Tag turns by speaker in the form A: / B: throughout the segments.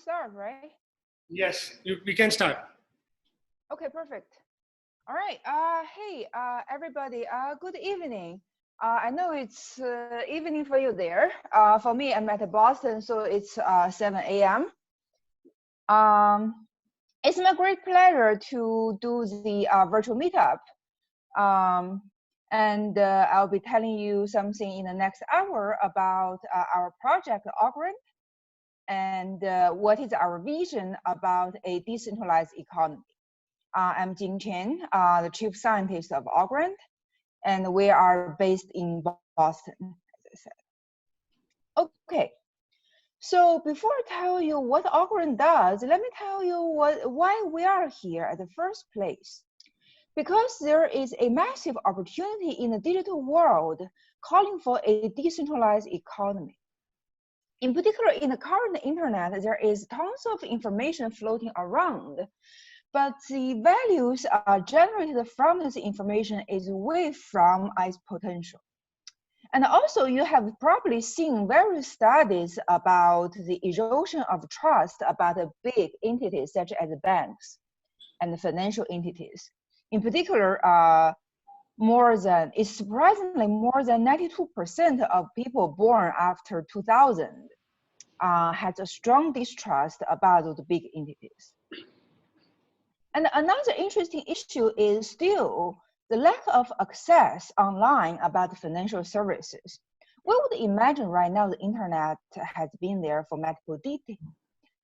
A: start, right?
B: Yes, we can start.
A: Okay, perfect. All right. Hey, everybody. Good evening. I know it's evening for you there. For me, I'm at Boston, so it's 7 a.m. It's my great pleasure to do the virtual meetup. Um, and I'll be telling you something in the next hour about our project, Algorand, and what is our vision about a decentralized economy. I'm Jing Chen, the chief scientist of Algorand, and we are based in Boston, as I said. Okay, so before I tell you what Algorand does, let me tell you why we are here at the first place. Because there is a massive opportunity in the digital world calling for a decentralized economy. In particular, in the current internet, there is tons of information floating around, but the values generated from this information is way from its potential. And also, you have probably seen various studies about the erosion of trust about big entities such as banks and financial entities. In particular, it's surprisingly more than 92% of people born after 2000 has a strong distrust about the big entities. And another interesting issue is still the lack of access online about financial services. We would imagine right now the internet has been there for multiple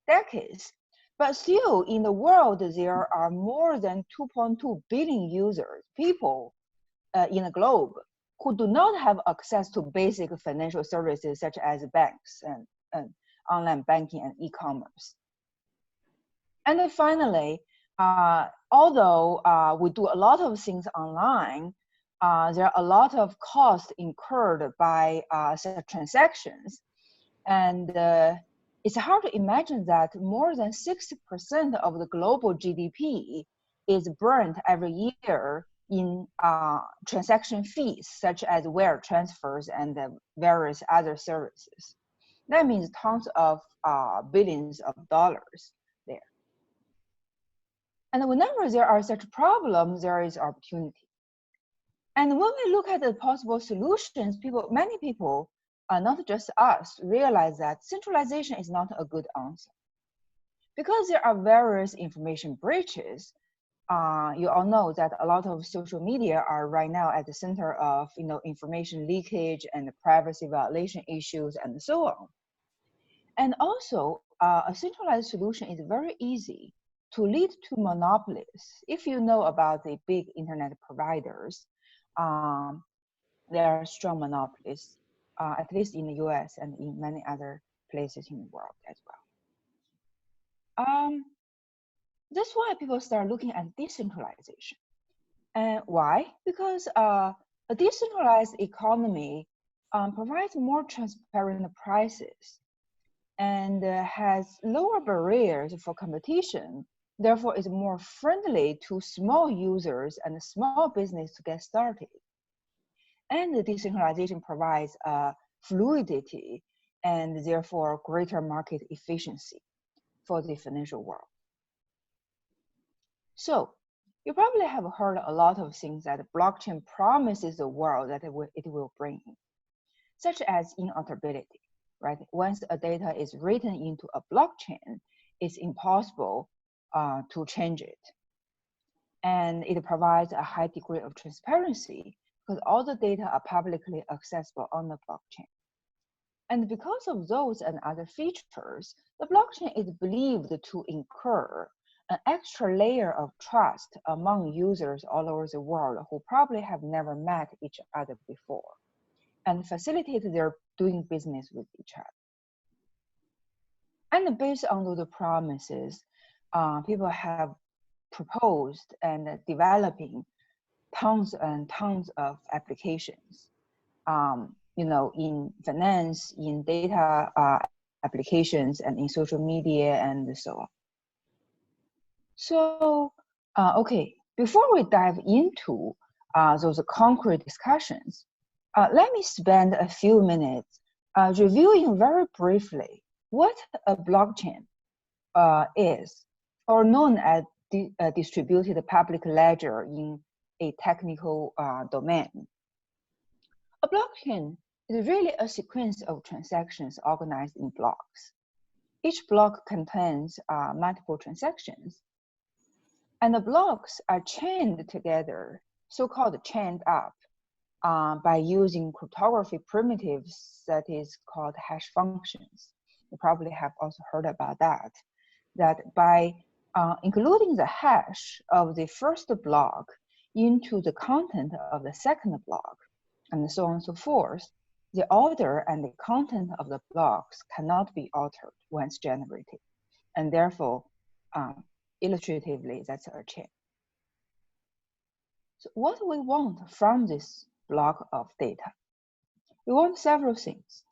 A: decades, but still in the world, there are more than 2.2 billion users, people in the globe who do not have access to basic financial services such as banks and online banking and e-commerce. And then finally, although we do a lot of things online, there are a lot of costs incurred by such transactions. And it's hard to imagine that more than 60% of the global GDP is burnt every year in transaction fees, such as wire transfers and various other services. That means tons of billions of dollars there. And whenever there are such problems, there is opportunity. And when we look at the possible solutions, many people, not just us, realize that centralization is not a good answer. Because there are various information breaches, you all know that a lot of social media are right now at the center of information leakage and privacy violation issues and so on. And also, a centralized solution is very easy to lead to monopolies. If you know about the big internet providers, there are strong monopolies, at least in the US and in many other places in the world as well. That's why people start looking at decentralization. And why? Because a decentralized economy provides more transparent prices and has lower barriers for competition, therefore is more friendly to small users and small business to get started. And the decentralization provides fluidity and therefore greater market efficiency for the financial world. So you probably have heard a lot of things that blockchain promises the world that it will bring, such as immutability, right? Once a data is written into a blockchain, it's impossible to change it. And it provides a high degree of transparency because all the data are publicly accessible on the blockchain. And because of those and other features, the blockchain is believed to incur an extra layer of trust among users all over the world who probably have never met each other before and facilitate their doing business with each other. And based on those promises, people have proposed and developing tons and tons of applications, in finance, in data applications, and in social media, and so on. So, okay, before we dive into those concrete discussions, let me spend a few minutes reviewing very briefly what a blockchain is, or known as distributed public ledger in a technical domain. A blockchain is really a sequence of transactions organized in blocks. Each block contains multiple transactions, and the blocks are chained together, so-called chained up, by using cryptography primitives that is called hash functions. You probably have also heard about that. That by including the hash of the first block into the content of the second block, and so on and so forth, the order and the content of the blocks cannot be altered once generated. And therefore, illustratively, that's a chain. So what we want from this block of data? We want several things.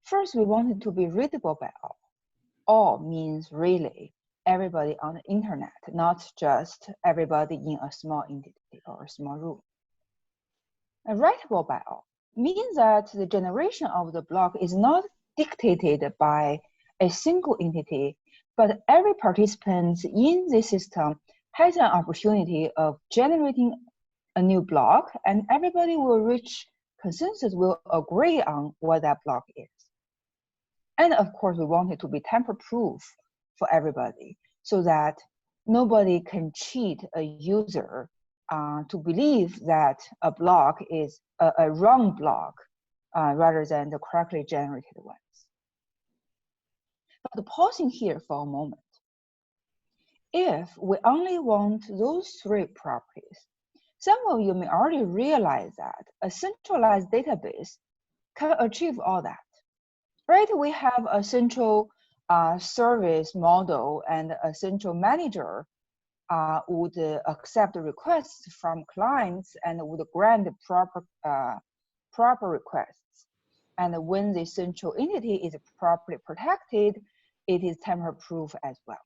A: First, we want it to be readable by all. All means really everybody on the internet, not just everybody in a small entity or a small room. And writable by all means that the generation of the block is not dictated by a single entity, but every participant in the system has an opportunity of generating a new block, and everybody will reach consensus, will agree on what that block is. And of course, we want it to be tamper-proof for everybody so that nobody can cheat a user to believe that a block is a wrong block rather than the correctly generated ones. But pausing here for a moment, if we only want those three properties, some of you may already realize that a centralized database can achieve all that. Right, we have a central service model, and a central manager would accept requests from clients and would grant proper requests. And when the central entity is properly protected, it is tamper-proof as well.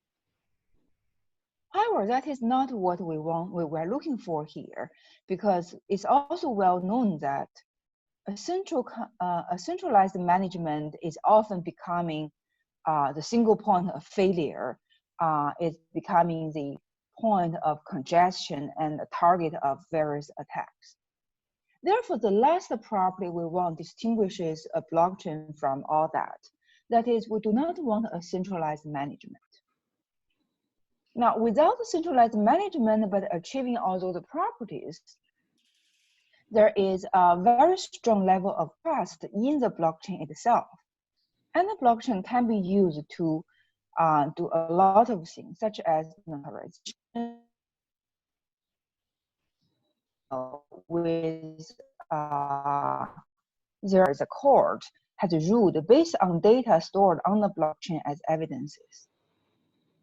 A: However, that is not what we want. We're looking for here, because it's also well known that a centralized management is often becoming the single point of failure. It's becoming the point of congestion and a target of various attacks. Therefore, the last property we want distinguishes a blockchain from all that. That is, we do not want a centralized management. Now, without the centralized management, but achieving all those properties, there is a very strong level of trust in the blockchain itself. And the blockchain can be used to do a lot of things, such as notarization, with there is a court has ruled based on data stored on the blockchain as evidences,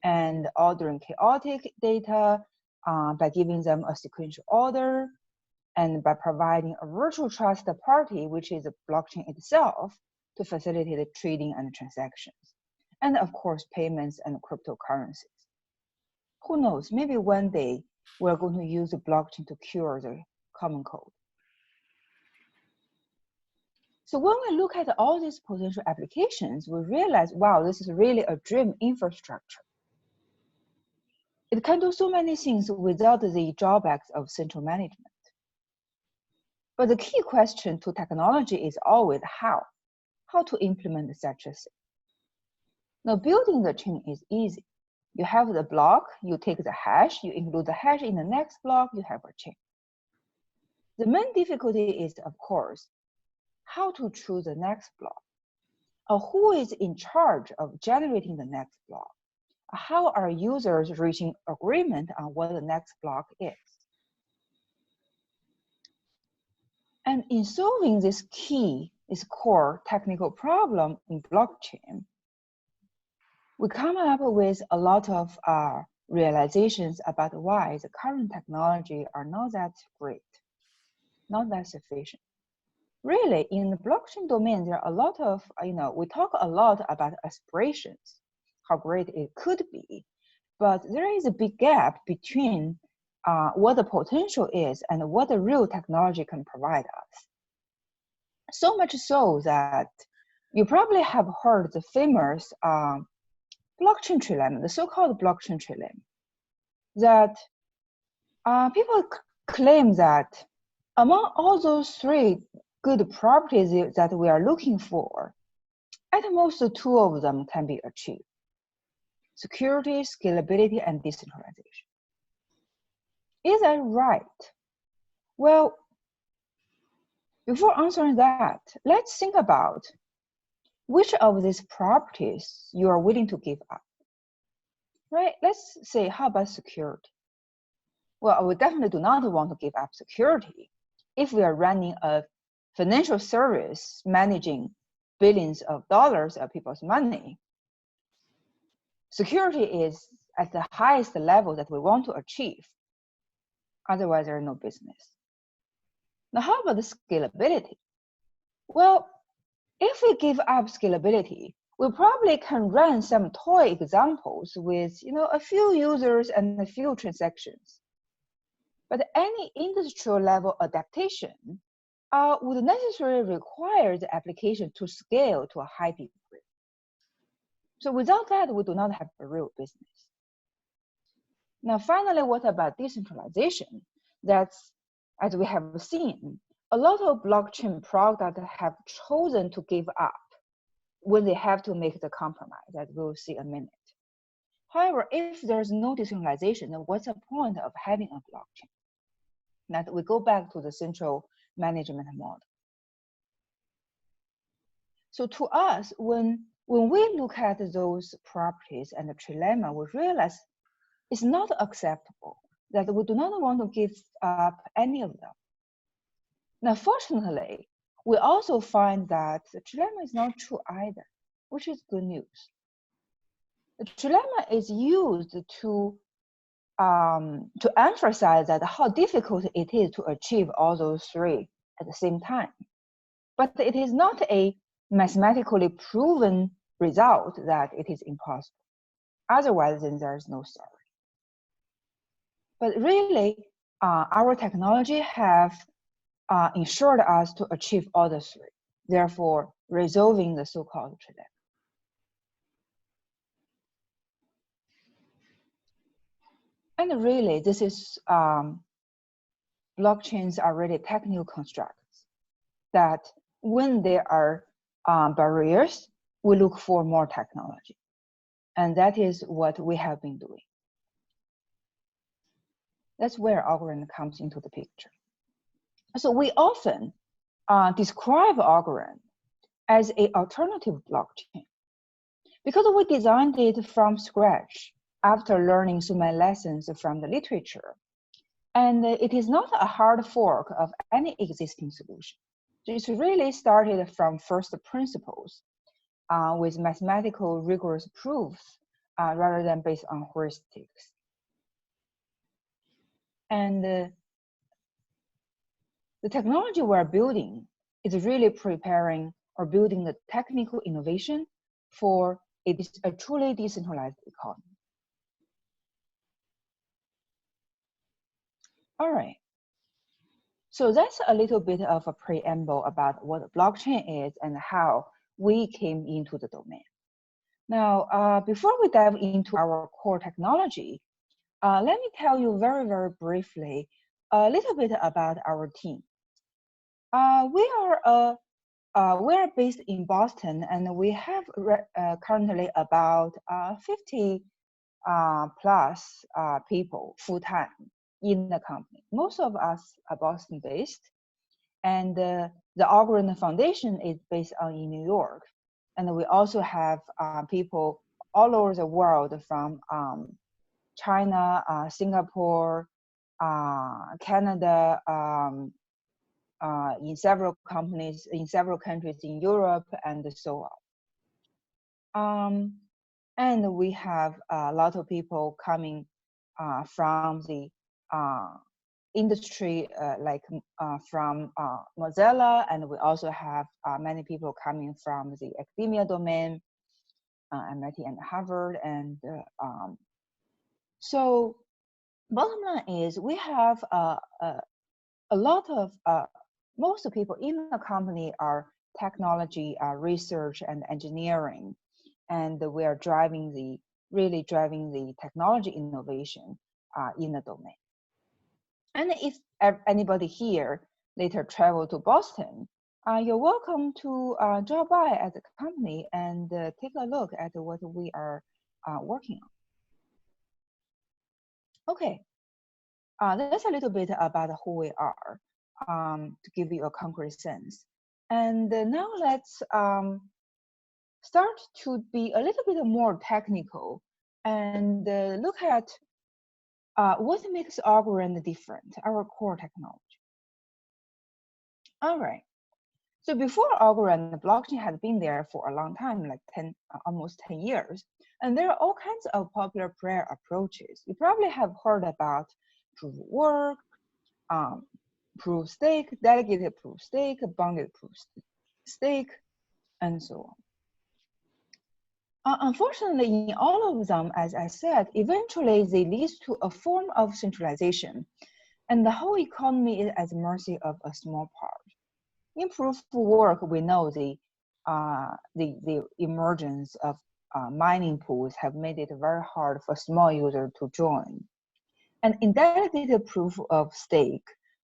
A: and ordering chaotic data by giving them a sequential order, and by providing a virtual trust party, which is the blockchain itself, to facilitate trading and transactions. And of course, payments and cryptocurrencies. Who knows, maybe one day we're going to use the blockchain to cure the common cold. So when we look at all these potential applications, we realize, wow, this is really a dream infrastructure. It can do so many things without the drawbacks of central management. But the key question to technology is always how to implement such a thing. Now, building the chain is easy. You have the block, you take the hash, you include the hash in the next block, you have a chain. The main difficulty is, of course, how to choose the next block, or who is in charge of generating the next block. How are users reaching agreement on what the next block is? And in solving this core technical problem in blockchain, we come up with a lot of realizations about why the current technology are not that great, not that sufficient. Really, in the blockchain domain, there are a lot of, we talk a lot about aspirations, how great it could be, but there is a big gap between what the potential is and what the real technology can provide us. So much so that you probably have heard the famous blockchain trilemma, the so-called blockchain trilemma, that people claim that among all those three good properties that we are looking for, at most two of them can be achieved: security, scalability, and decentralization. Is that right? Well, before answering that, let's think about which of these properties you are willing to give up, right? Let's say, how about security? Well, we definitely do not want to give up security if we are running a financial service managing billions of dollars of people's money. Security is at the highest level that we want to achieve. Otherwise, there's no business. Now, how about the scalability? Well, if we give up scalability, we probably can run some toy examples with a few users and a few transactions. But any industrial level adaptation would necessarily require the application to scale to a high degree. So without that, we do not have a real business. Now, finally, what about decentralization? That's, as we have seen, a lot of blockchain products have chosen to give up when they have to make the compromise, as we'll see in a minute. However, if there's no decentralization, then what's the point of having a blockchain? Now, we go back to the central management model. So to us, when we look at those properties and the trilemma, we realize it's not acceptable, that we do not want to give up any of them. Now, fortunately, we also find that the trilemma is not true either, which is good news. The trilemma is used to emphasize that how difficult it is to achieve all those three at the same time. But it is not a mathematically proven result that it is impossible. Otherwise, then there's no story. But really, our technology have ensured us to achieve all the three, therefore resolving the so-called trilemma. And really, this is blockchains are really technical constructs that when there are barriers, we look for more technology. And that is what we have been doing. That's where Algorand comes into the picture. So we often describe Algorand as an alternative blockchain because we designed it from scratch after learning so many lessons from the literature. And it is not a hard fork of any existing solution. It's really started from first principles with mathematical rigorous proofs rather than based on heuristics. And the technology we're building is really preparing or building the technical innovation for a truly decentralized economy. All right. So that's a little bit of a preamble about what a blockchain is and how we came into the domain. Now, before we dive into our core technology, let me tell you very, very briefly a little bit about our team. We are based in Boston, and we have currently about 50 plus people full-time in the company. Most of us are Boston-based, and the Algorand Foundation is based in New York. And we also have people all over the world from China, Singapore, Canada, in several companies, in several countries in Europe, and so on. And we have a lot of people coming from the industry, like from Mozilla, and we also have many people coming from the academia domain, MIT and Harvard. And so bottom line is we have a lot of, most people in the company are technology, research, and engineering. And we are driving the really driving the technology innovation in the domain. And if anybody here later travel to Boston, you're welcome to drop by at the company and take a look at what we are working on. Okay, that's a little bit about who we are to give you a concrete sense. And now let's start to be a little bit more technical and look at what makes Algorand different, our core technology. All right. So before Algorand, the blockchain has been there for a long time, like almost 10 years. And there are all kinds of popular prayer approaches. You probably have heard about proof of work, proof of stake, delegated proof of stake, bounded proof of stake, and so on. Unfortunately, in all of them, as I said, eventually they lead to a form of centralization, and the whole economy is at the mercy of a small part. In proof of work, we know the emergence of mining pools have made it very hard for small users to join. And in delegated proof of stake,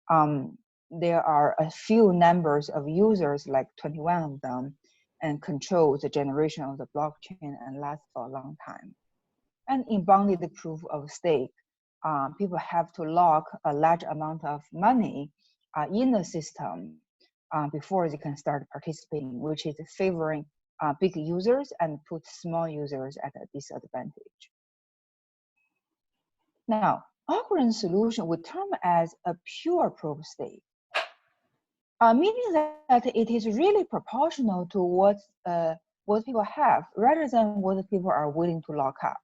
A: there are a few numbers of users, like 21 of them, and control the generation of the blockchain and last for a long time. And in bounded proof of stake, people have to lock a large amount of money in the system before they can start participating, which is favoring big users and put small users at a disadvantage. Now, Algorand's solution we term as a pure proof of stake, meaning that it is really proportional to what people have rather than what people are willing to lock up.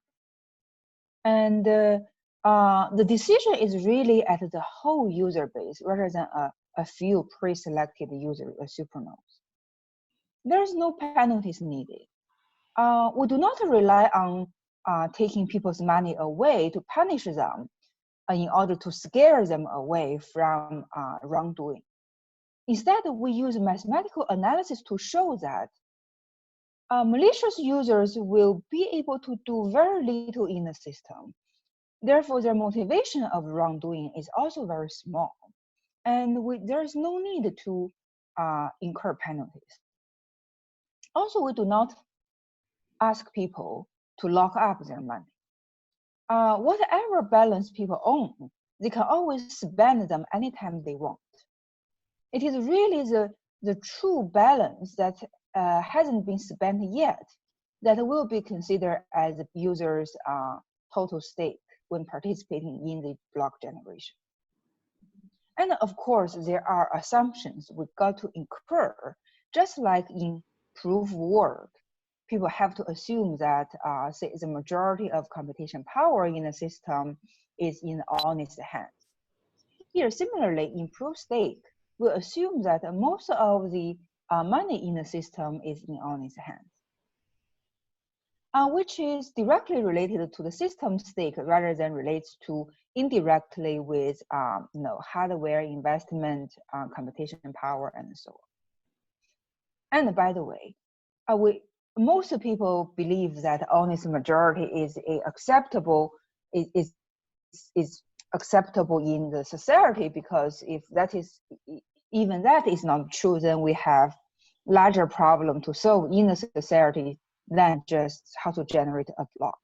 A: And the decision is really at the whole user base rather than a few pre-selected user supernodes. There's no penalties needed. We do not rely on taking people's money away to punish them in order to scare them away from wrongdoing. Instead, we use mathematical analysis to show that malicious users will be able to do very little in the system. Therefore, their motivation of wrongdoing is also very small. And there's no need to incur penalties. Also, we do not ask people to lock up their money. Whatever balance people own, they can always spend them anytime they want. It is really the true balance that hasn't been spent yet that will be considered as the user's total stake when participating in the block generation. And of course, there are assumptions we've got to incur, just like in proof of work. People have to assume that say the majority of computation power in the system is in honest hands. Here, similarly, in proof of stake, we assume that most of the money in the system is in honest hands, which is directly related to the system stake rather than relates to indirectly with hardware investment, computation power, and so on. And by the way, most people believe that honest majority is acceptable acceptable in the society, because if that is even that is not true, then we have larger problem to solve in the society than just how to generate a block.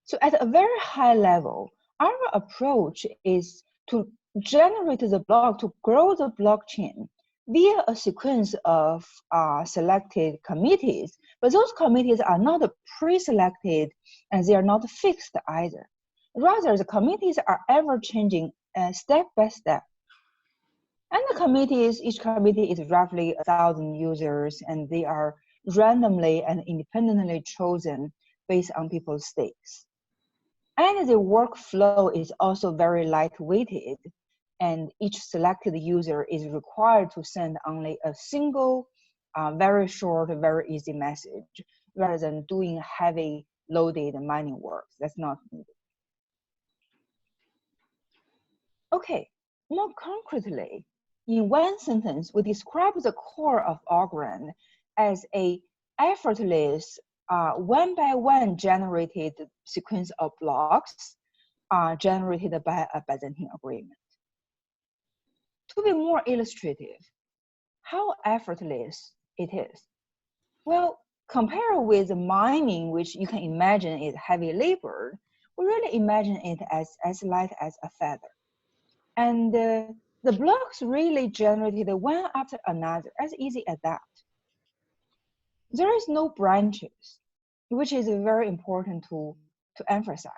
A: So at a very high level, our approach is to generate the block, to grow the blockchain via a sequence of selected committees, but those committees are not pre-selected and they are not fixed either. Rather, the committees are ever changing step by step. And the committees, each committee is roughly 1,000 users, and they are randomly and independently chosen based on people's stakes. And the workflow is also very lightweighted, and each selected user is required to send only a single, very short, very easy message, rather than doing heavy loaded mining work. That's not needed. Okay, more concretely, in one sentence, we describe the core of Algorand as an effortless, one by one generated sequence of blocks generated by a Byzantine agreement. To be more illustrative, how effortless it is. Well, compare with mining, which you can imagine is heavy labor, we really imagine it as light as a feather. And the blocks really generated one after another, as easy as that. There is no branches, which is very important to emphasize.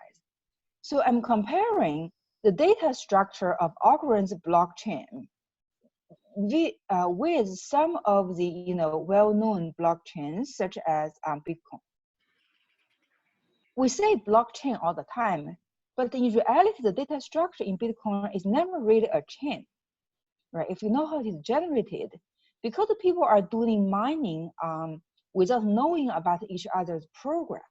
A: So I'm comparing the data structure of Algorand's blockchain with some of the well-known blockchains such as Bitcoin. We say blockchain all the time, but in reality, the data structure in Bitcoin is never really a chain, right? If you know how it is generated, because the people are doing mining without knowing about each other's progress,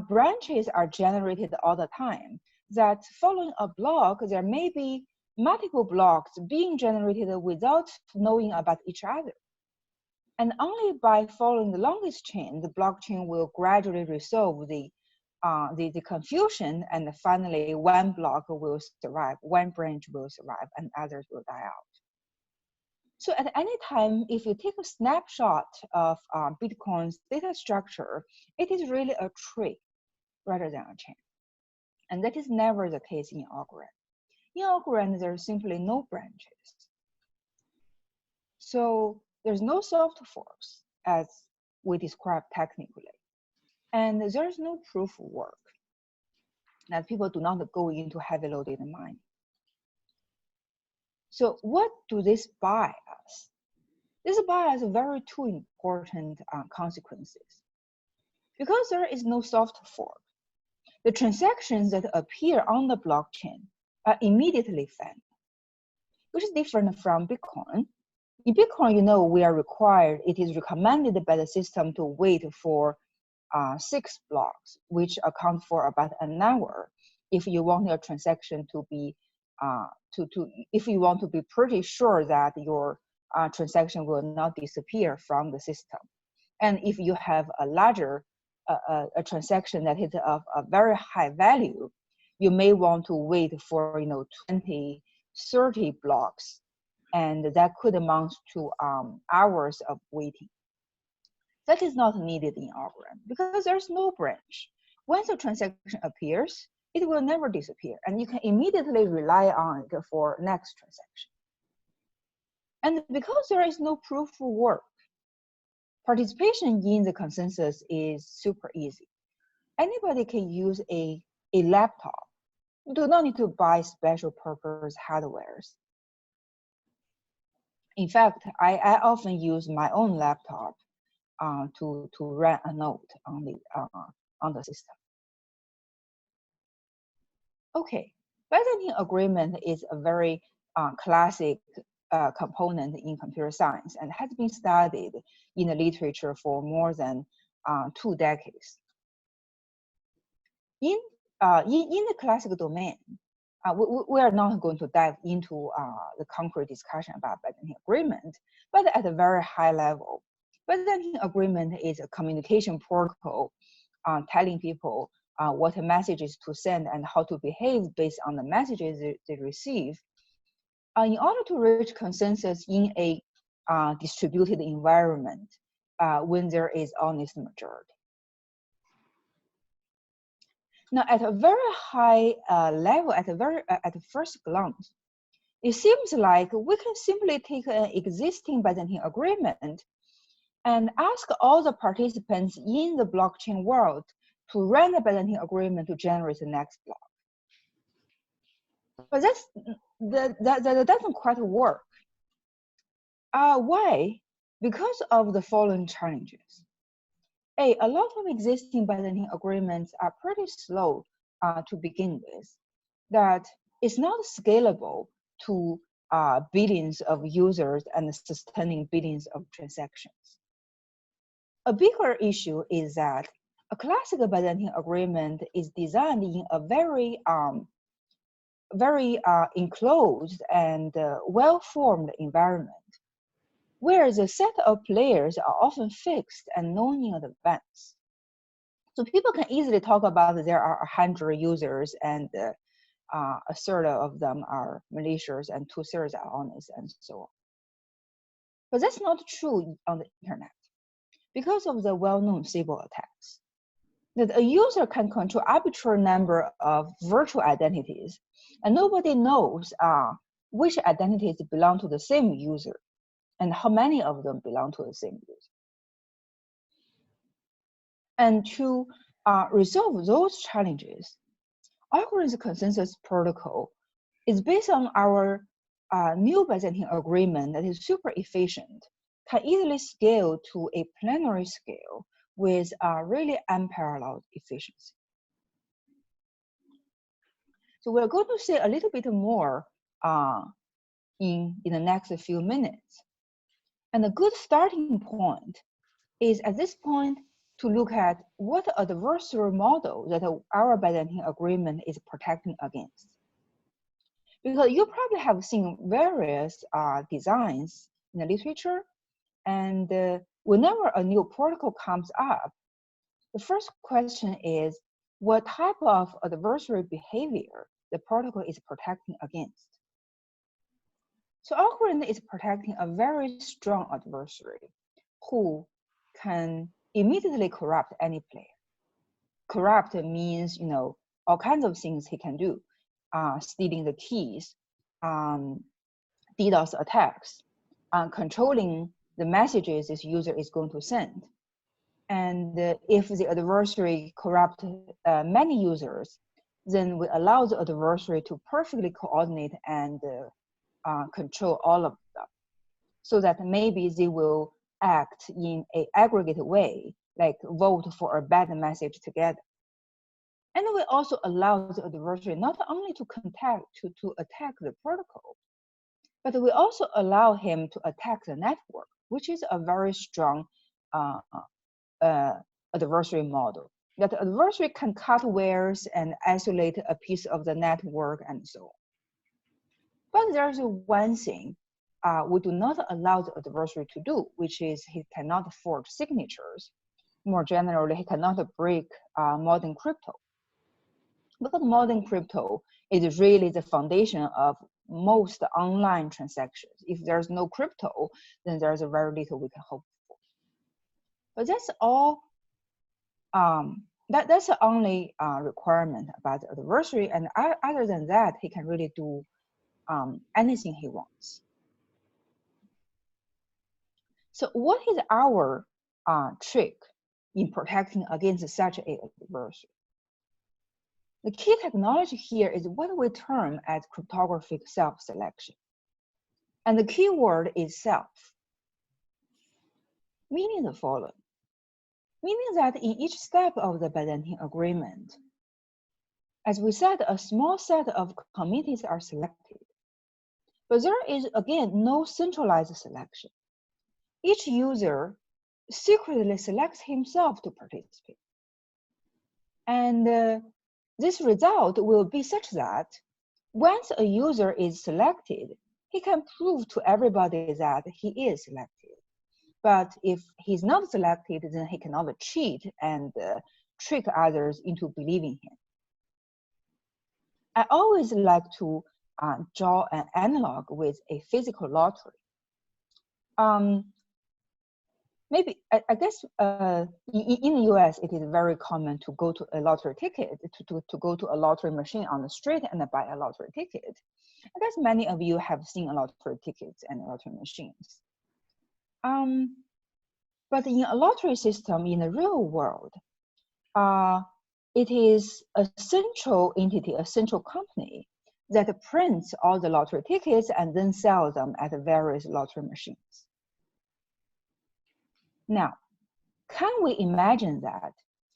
A: branches are generated all the time. That following a block, there may be multiple blocks being generated without knowing about each other. And only by following the longest chain, the blockchain will gradually resolve the confusion, and finally one block will survive, one branch will survive, and others will die out. So at any time, if you take a snapshot of Bitcoin's data structure, it is really a tree rather than a chain. And that is never the case in Algorand. In Algorand, there are simply no branches. So there's no soft forks, as we described technically. And there's no proof of work, that people do not go into heavy loaded mining. So what do this buy us? This buys us very two important consequences. Because there is no soft fork, the transactions that appear on the blockchain are immediately found, which is different from Bitcoin. In Bitcoin, we are required, it is recommended by the system to wait for 6 blocks, which account for about an hour if you want your transaction to be, if you want to be pretty sure that your transaction will not disappear from the system. And if you have a larger a transaction that is of a very high value, you may want to wait for 20, 30 blocks, and that could amount to hours of waiting. That is not needed in Algorand because there's no branch. Once a transaction appears, it will never disappear, and you can immediately rely on it for next transaction. And because there is no proof of work, participation in the consensus is super easy. Anybody can use a laptop. You do not need to buy special purpose hardwares. In fact, I often use my own laptop to run a node on the system. Okay, Byzantine agreement is a very classic component in computer science and has been studied in the literature for more than 2 decades. In the classical domain, we are not going to dive into the concrete discussion about Byzantine agreement, but at a very high level, Byzantine agreement is a communication protocol telling people what messages to send and how to behave based on the messages they receive in order to reach consensus in a distributed environment when there is honest majority. Now, at a very high level, at first glance, it seems like we can simply take an existing Byzantine agreement and ask all the participants in the blockchain world to run the Byzantine agreement to generate the next block. But that doesn't quite work. Why? Because of the following challenges. A lot of existing Byzantine agreements are pretty slow to begin with. That it's not scalable to billions of users and sustaining billions of transactions. A bigger issue is that a classical Byzantine agreement is designed in a very enclosed and well-formed environment. where the set of players are often fixed and known in advance. So people can easily talk about that there are 100 users and a third of them are malicious and 2/3 are honest and so on. But that's not true on the internet because of the well-known Sybil attacks. That a user can control arbitrary number of virtual identities, and nobody knows which identities belong to the same user and how many of them belong to the same user. And to resolve those challenges, Algorand's consensus protocol is based on our new Byzantine agreement that is super efficient, can easily scale to a plenary scale with really unparalleled efficiency. So we're going to say a little bit more in the next few minutes. And a good starting point is at this point to look at what adversarial model that our Byzantine agreement is protecting against. Because you probably have seen various designs in the literature, and whenever a new protocol comes up, the first question is what type of adversarial behavior the protocol is protecting against. So Algorand is protecting a very strong adversary who can immediately corrupt any player. Corrupt means, all kinds of things he can do, stealing the keys, DDoS attacks, controlling the messages this user is going to send. And if the adversary corrupt many users, then we allow the adversary to perfectly coordinate and control all of them, so that maybe they will act in an aggregate way, like vote for a bad message together. And we also allow the adversary not only to attack the protocol, but we also allow him to attack the network, which is a very strong adversary model. That the adversary can cut wires and isolate a piece of the network and so on. But there's one thing we do not allow the adversary to do, which is he cannot forge signatures. More generally, he cannot break modern crypto. Because modern crypto is really the foundation of most online transactions. If there's no crypto, then there's very little we can hope for. But that's all. That's the only requirement about the adversary, and other than that, he can really do anything he wants. So what is our trick in protecting against such an adversary? The key technology here is what we term as cryptographic self-selection. And the key word is self, meaning the following. Meaning that in each step of the Byzantine agreement, as we said, a small set of committees are selected. But there is, again, no centralized selection. Each user secretly selects himself to participate. And this result will be such that once a user is selected, he can prove to everybody that he is selected. But if he's not selected, then he cannot cheat and trick others into believing him. I always like to draw an analog with a physical lottery. Maybe, I guess in the US, it is very common to go to a lottery ticket, to go to a lottery machine on the street and buy a lottery ticket. I guess many of you have seen a lottery tickets and lottery machines. But in a lottery system in the real world, it is a central entity, a central company that prints all the lottery tickets and then sells them at various lottery machines. Now, can we imagine that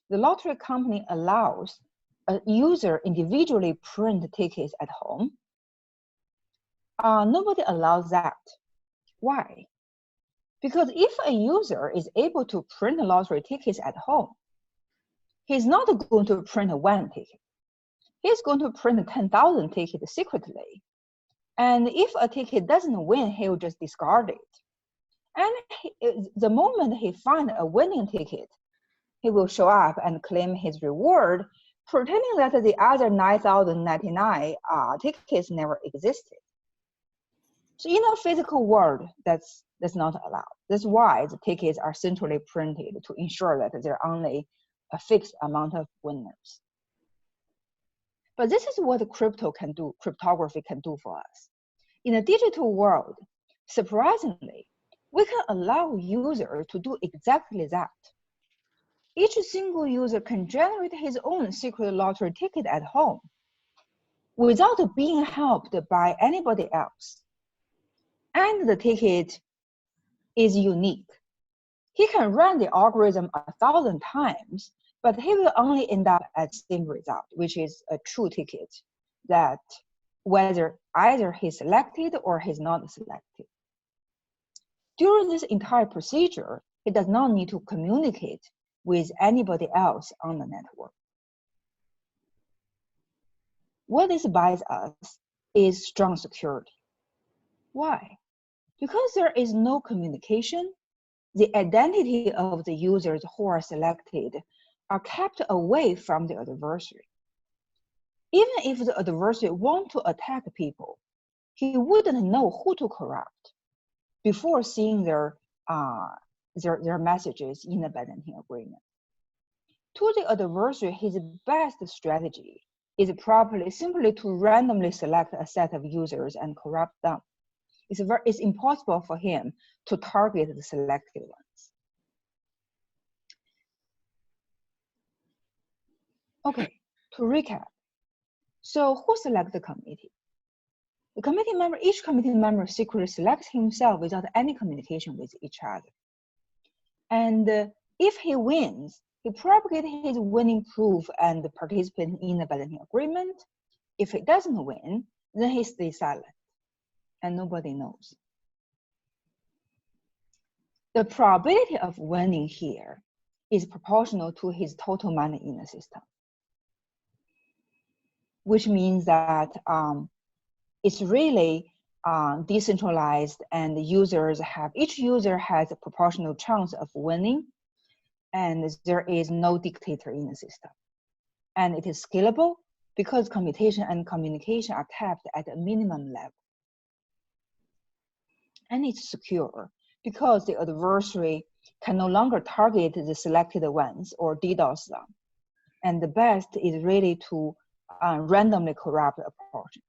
A: the lottery company allows a user individually print tickets at home? Nobody allows that. Why? Because if a user is able to print lottery tickets at home, he's not going to print one ticket. He's going to print 10,000 tickets secretly. And if a ticket doesn't win, he'll just discard it. And the moment he finds a winning ticket, he will show up and claim his reward, pretending that the other 9,099 tickets never existed. So in a physical world, that's not allowed. That's why the tickets are centrally printed to ensure that there are only a fixed amount of winners. But this is what cryptography can do for us. In a digital world, surprisingly, we can allow users to do exactly that. Each single user can generate his own secret lottery ticket at home without being helped by anybody else. And the ticket is unique. He can run the algorithm 1,000 times, but he will only end up at the same result, which is a true ticket that whether either he's selected or he's not selected. During this entire procedure, he does not need to communicate with anybody else on the network. What this buys us is strong security. Why? Because there is no communication, the identity of the users who are selected are kept away from the adversary. Even if the adversary wants to attack people, he wouldn't know who to corrupt before seeing their messages in the binding agreement. To the adversary, his best strategy is probably simply to randomly select a set of users and corrupt them. It's impossible for him to target the selected ones. Okay, to recap. So who selects the committee? The committee member, each committee member secretly selects himself without any communication with each other. And if he wins, he propagates his winning proof and participates in the binding agreement. If he doesn't win, then he stays silent and nobody knows. The probability of winning here is proportional to his total money in the system, which means that it's really decentralized, and each user has a proportional chance of winning, and there is no dictator in the system. And it is scalable because computation and communication are kept at a minimum level. And it's secure because the adversary can no longer target the selected ones or DDoS them. And the best is really to randomly corrupt a portion,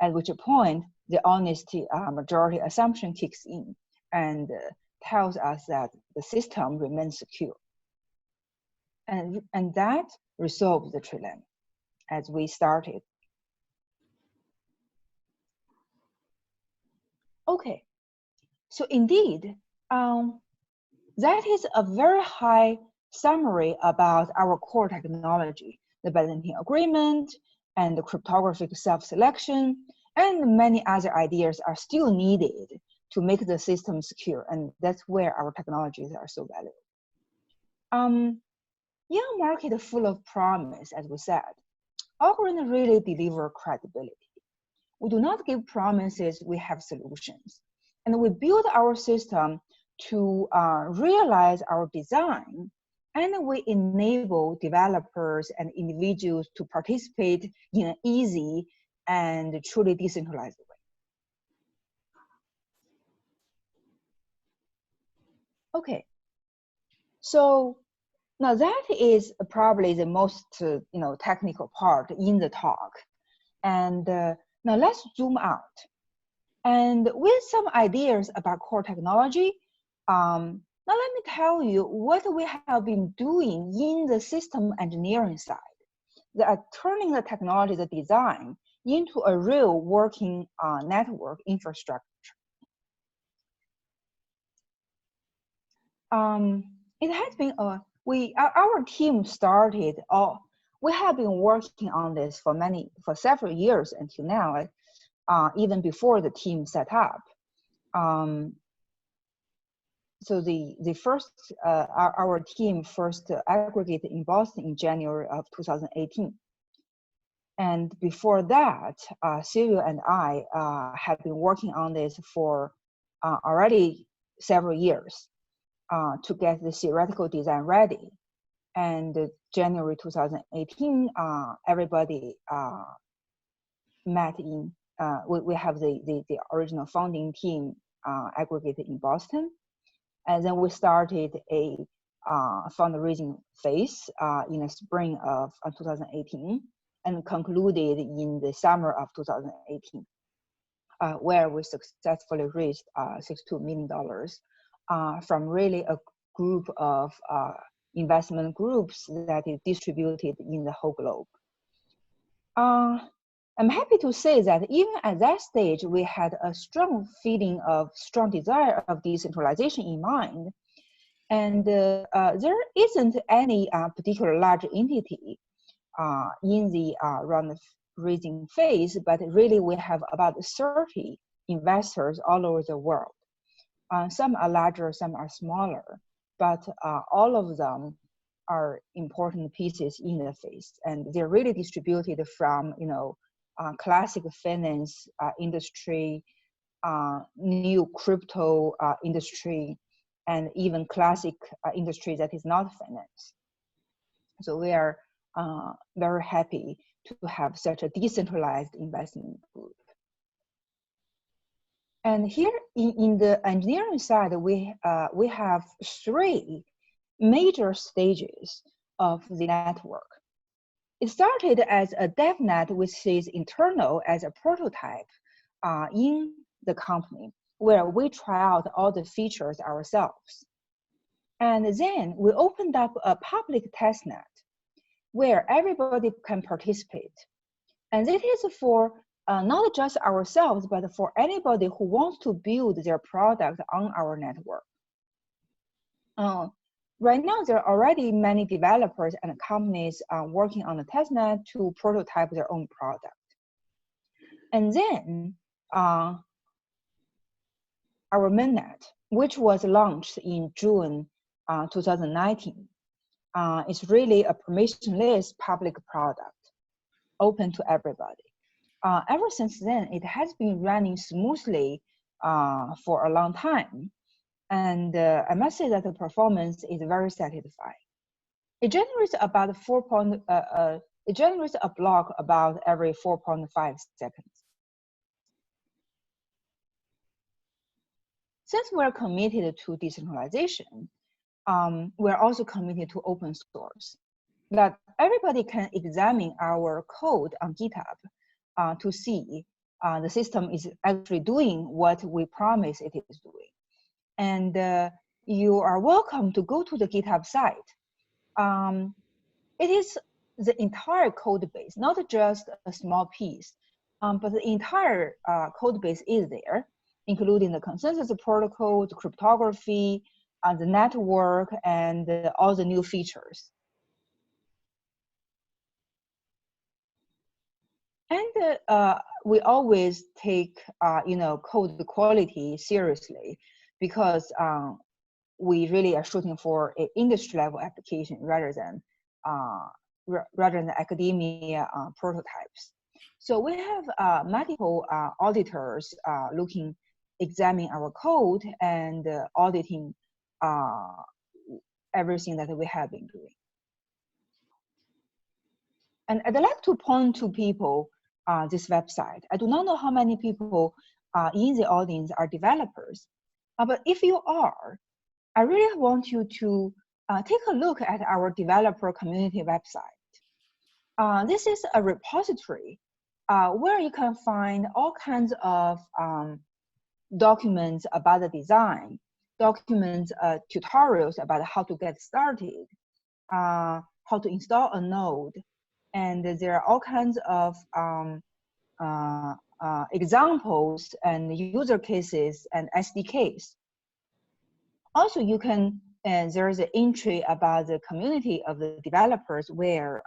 A: at which point the honesty majority assumption kicks in and tells us that the system remains secure. And that resolves the trilemma as we started. Okay, so indeed, that is a very high summary about our core technology, the binding agreement and the cryptographic self-selection, and many other ideas are still needed to make the system secure, and that's where our technologies are so valuable. In a market full of promise, as we said, Algorand really deliver credibility. We do not give promises, we have solutions. And we build our system to realize our design, and we enable developers and individuals to participate in an easy and truly decentralized way. Okay, so now that is probably the most technical part in the talk. And now let's zoom out. And with some ideas about core technology, now let me tell you what we have been doing in the system engineering side that are turning the technology, the design, into a real working network infrastructure. It has been our team started. We have been working on this for several years until now. Even before the team set up. So our team first aggregated in Boston in January of 2018. And before that, Silvio and I had been working on this for already several years to get the theoretical design ready. And January 2018, everybody met in, we have the original founding team aggregated in Boston. And then we started a fundraising phase in the spring of 2018 and concluded in the summer of 2018, where we successfully raised $62 million from really a group of investment groups that is distributed in the whole globe. I'm happy to say that even at that stage, we had a strong feeling of strong desire of decentralization in mind. And there isn't any particular large entity in the round raising phase, but really we have about 30 investors all over the world. Some are larger, some are smaller, but all of them are important pieces in the phase, and they're really distributed from, you know, classic finance industry, new crypto industry, and even classic industry that is not finance. So we are very happy to have such a decentralized investment group. And here in the engineering side, we have 3 major stages of the network. It started as a DevNet, which is internal as a prototype in the company, where we try out all the features ourselves. And then we opened up a public testnet where everybody can participate. And it is for not just ourselves, but for anybody who wants to build their product on our network. Right now, there are already many developers and companies working on the testnet to prototype their own product. And then our mainnet, which was launched in June 2019, is really a permissionless public product, open to everybody. Ever since then, it has been running smoothly for a long time. And I must say that the performance is very satisfying. It generates about it generates a block about every 4.5 seconds. Since we're committed to decentralization, we're also committed to open source, that everybody can examine our code on GitHub to see the system is actually doing what we promise it is doing. And you are welcome to go to the GitHub site. It is the entire code base, not just a small piece, but the entire code base is there, including the consensus protocol, the cryptography, the network, and all the new features. And we always take code quality seriously, because we really are shooting for an industry level application rather than academia prototypes. So we have multiple auditors examining our code and auditing everything that we have been doing. And I'd like to point to people this website. I do not know how many people in the audience are developers, but if you are, I really want you to take a look at our developer community website. This is a repository where you can find all kinds of documents about the design, documents, tutorials about how to get started, how to install a node, and there are all kinds of examples and user cases and SDKs. Also, you can, there is an entry about the community of the developers where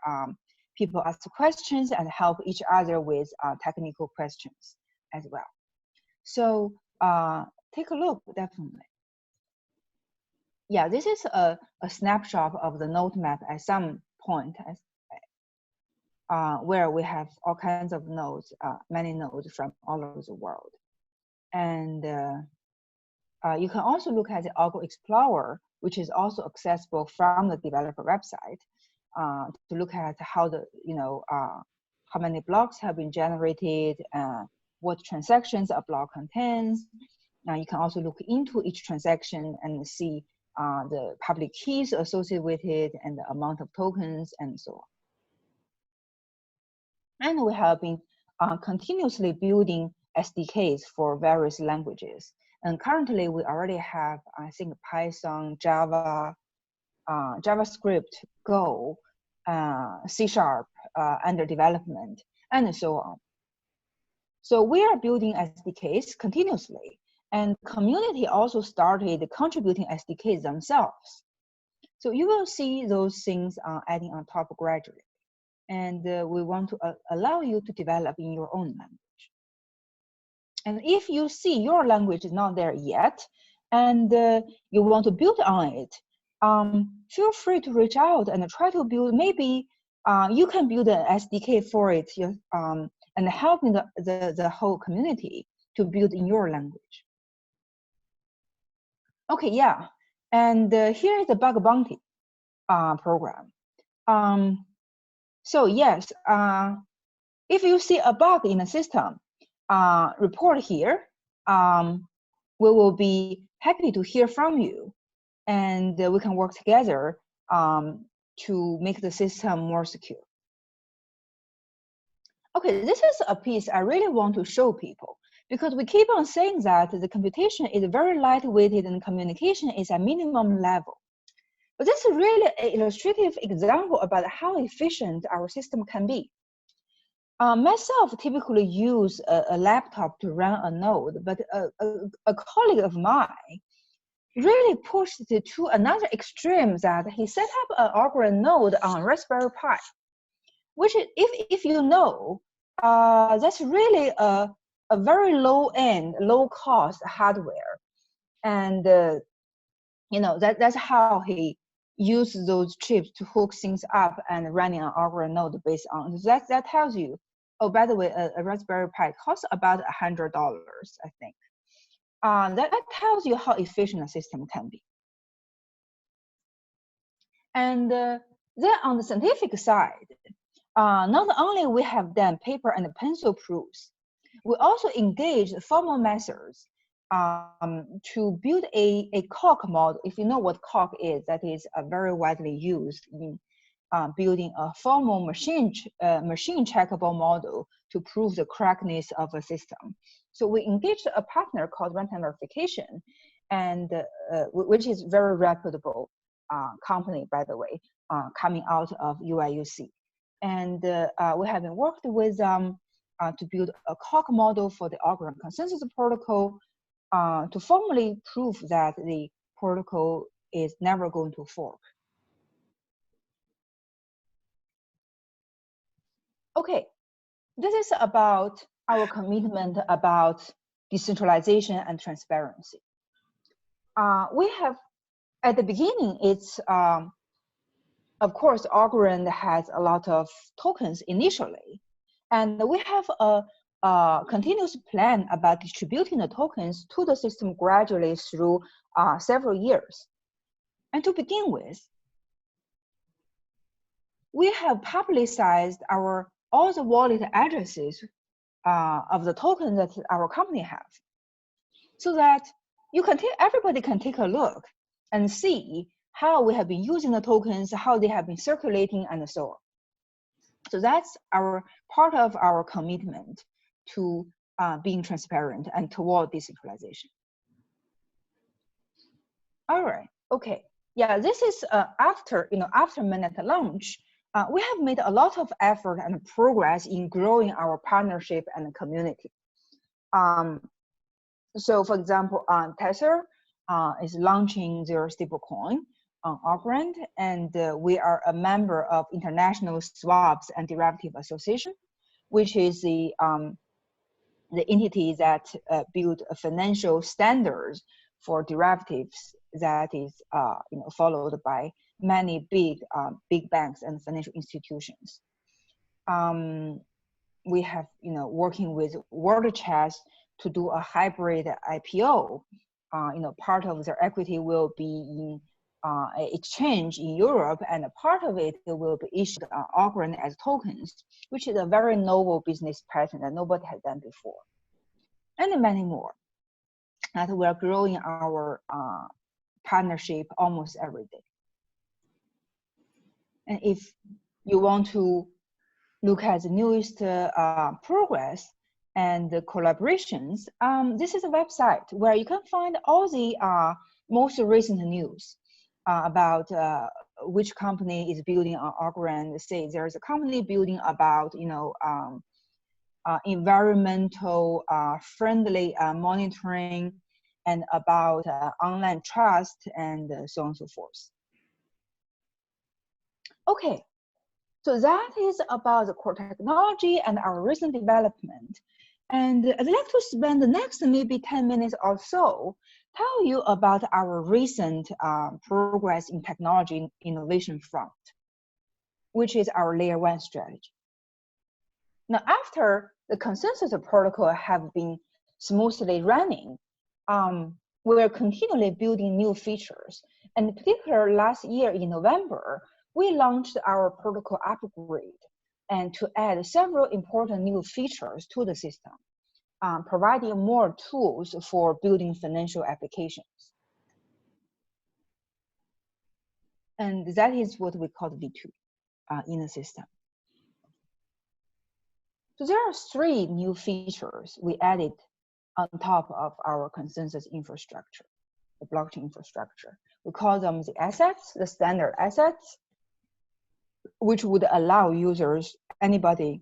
A: people ask questions and help each other with technical questions as well. So take a look, definitely. Yeah, this is a snapshot of the node map at some point where we have all kinds of nodes, many nodes from all over the world. And You can also look at the AlgoExplorer, which is also accessible from the developer website, to look at how the how many blocks have been generated, what transactions a block contains. Now you can also look into each transaction and see the public keys associated with it and the amount of tokens and so on. And we have been continuously building SDKs for various languages. And currently we already have, I think, Python, Java, JavaScript, Go, C# under development, and so on. So we are building SDKs continuously, and community also started contributing SDKs themselves. So you will see those things adding on top gradually. And we want to allow you to develop in your own language. And if you see your language is not there yet, and you want to build on it, feel free to reach out and try to build. Maybe you can build an SDK for it, and helping the whole community to build in your language. Okay, yeah. And here is the bug bounty program. So yes, if you see a bug in the system, report here. We will be happy to hear from you, and we can work together to make the system more secure. Okay, this is a piece I really want to show people, because we keep on saying that the computation is very lightweighted and communication is at minimum level. But this is really an illustrative example about how efficient our system can be. Myself typically use a laptop to run a node, but a colleague of mine really pushed it to another extreme, that he set up an Algorand node on Raspberry Pi, which is, if you know, that's really a very low-end, low-cost hardware. And that's how he used those chips to hook things up and running an Algorand node based on. So that tells you. Oh, by the way, a Raspberry Pi costs about $100, I think. That tells you how efficient a system can be. And then on the scientific side, not only we have done paper and pencil proofs, we also engage formal methods to build a COC model. If you know what COC is, that is very widely used in building a formal machine checkable model to prove the correctness of a system. So we engaged a partner called Runtime Verification, and which is very reputable company, by the way, coming out of UIUC. And we have been worked with them to build a COC model for the Algorand consensus protocol to formally prove that the protocol is never going to fork. Okay, this is about our commitment about decentralization and transparency. We have, at the beginning, it's, of course, Algorand has a lot of tokens initially, and we have a continuous plan about distributing the tokens to the system gradually through several years. And to begin with, we have publicized all the wallet addresses of the token that our company has, so that everybody can take a look and see how we have been using the tokens, how they have been circulating, and so on. So that's part of our commitment to being transparent and toward decentralization. All right, okay. Yeah, this is after mainnet launch, we have made a lot of effort and progress in growing our partnership and community. So for example, Tether is launching their stablecoin on Algorand, and we are a member of International Swaps and Derivative Association, which is the entity that build financial standards for derivatives that is followed by many big banks and financial institutions. We have working with World Chess to do a hybrid IPO part of their equity will be in exchange in Europe, and a part of it will be issued on Algorand as tokens, which is a very novel business pattern that nobody has done before, and many more. That we are growing our partnership almost every day. And if you want to look at the newest progress and the collaborations, this is a website where you can find all the most recent news about which company is building on Algorand. Say there's a company building about environmental friendly monitoring, and about online trust, and so on and so forth. Okay, so that is about the core technology and our recent development. And I'd like to spend the next maybe 10 minutes or so tell you about our recent progress in technology innovation front, which is our layer 1 strategy. Now, after the consensus protocol have been smoothly running, we're continually building new features. And in particular, last year in November, we launched our protocol upgrade and to add several important new features to the system, providing more tools for building financial applications. And that is what we call V2 in the system. So there are 3 new features we added on top of our consensus infrastructure, the blockchain infrastructure. We call them the assets, the standard assets, which would allow users, anybody,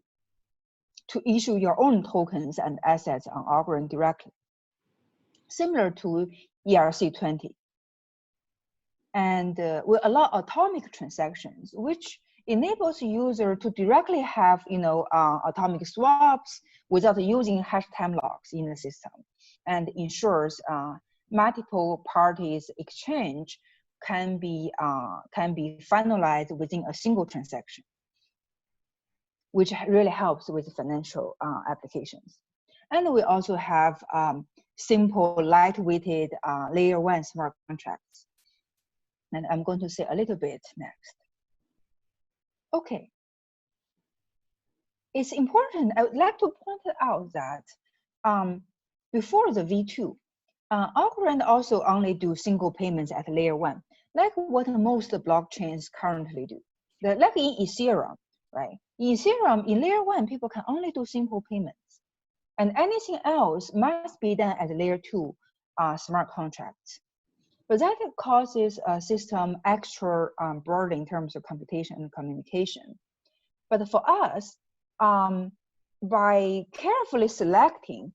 A: to issue your own tokens and assets on Algorand directly, similar to ERC-20. And we allow atomic transactions, which enables user to directly have atomic swaps without using hash time locks in the system, and ensures multiple parties exchange can be finalized within a single transaction, which really helps with financial applications. And we also have simple, light-weighted layer 1 smart contracts. And I'm going to say a little bit next. Okay. It's important, I would like to point out that before the V2, Algorand also only do single payments at layer 1, like what most blockchains currently do. Like in Ethereum, right? In Ethereum, in layer 1, people can only do simple payments, and anything else must be done at layer 2 smart contracts. But that causes a system extra burden in terms of computation and communication. But for us, by carefully selecting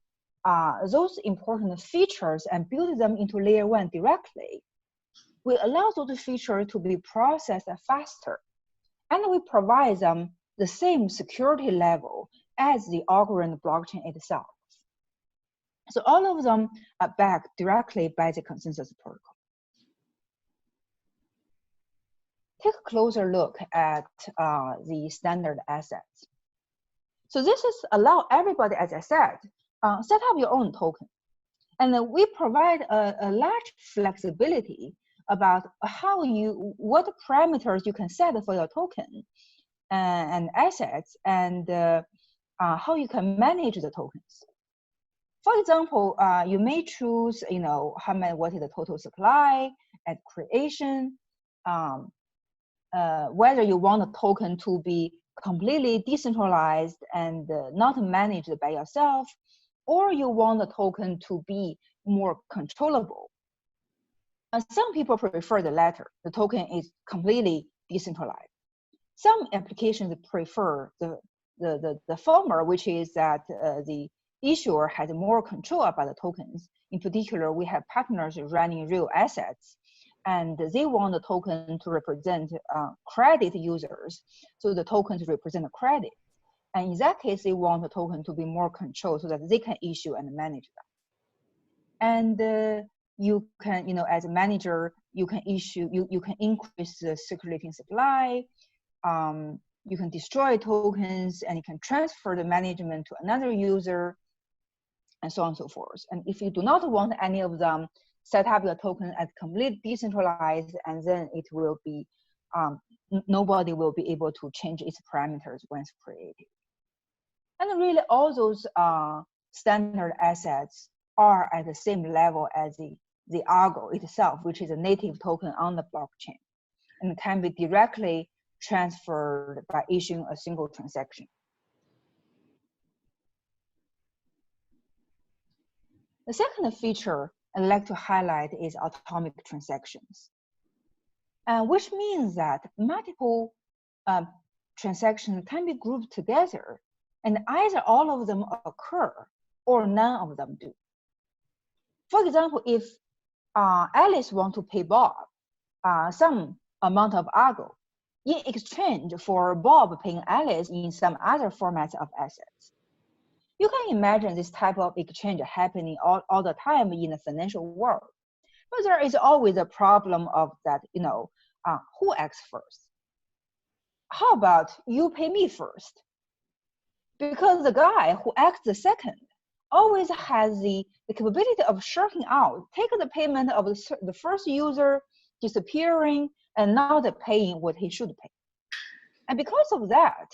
A: those important features and build them into layer 1 directly, we allow those features to be processed faster, and we provide them the same security level as the Algorand blockchain itself. So all of them are backed directly by the consensus protocol. Take a closer look at the standard assets. So this is allow everybody, as I said, set up your own token. And then we provide a large flexibility about what parameters you can set for your token and assets, and how you can manage the tokens. For example, you may choose, what is the total supply at creation, whether you want a token to be completely decentralized and not managed by yourself, or you want the token to be more controllable. Some people prefer the latter. The token is completely decentralized. Some applications prefer the former, which is that the issuer has more control about the tokens. In particular, we have partners running real assets, and they want the token to represent credit users. So the tokens represent credit. And in that case, they want the token to be more controlled so that they can issue and manage them. And you can, as a manager, you can issue, you can increase the circulating supply, you can destroy tokens, and you can transfer the management to another user, and so on and so forth. And if you do not want any of them, set up the token as completely decentralized, and then it will be, nobody will be able to change its parameters once created. And really all those standard assets are at the same level as the Algo itself, which is a native token on the blockchain, and can be directly transferred by issuing a single transaction. The second feature I'd like to highlight is atomic transactions, which means that multiple transactions can be grouped together, and either all of them occur or none of them do. For example, if Alice wants to pay Bob some amount of Algo in exchange for Bob paying Alice in some other formats of assets, you can imagine this type of exchange happening all the time in the financial world. But there is always a problem of that, who acts first? How about you pay me first? Because the guy who acts the second always has the capability of shirking out, taking the payment of the first user, disappearing, and not paying what he should pay. And because of that,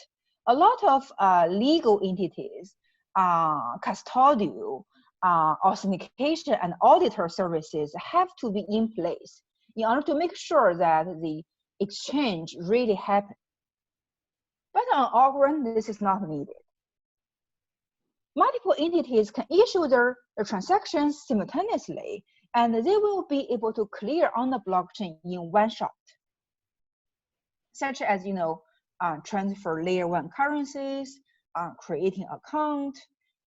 A: a lot of legal entities, custodial, authentication, and auditor services have to be in place in order to make sure that the exchange really happens. But on Algorand, this is not needed. Multiple entities can issue their transactions simultaneously, and they will be able to clear on the blockchain in one shot, such as transfer layer 1 currencies, creating account,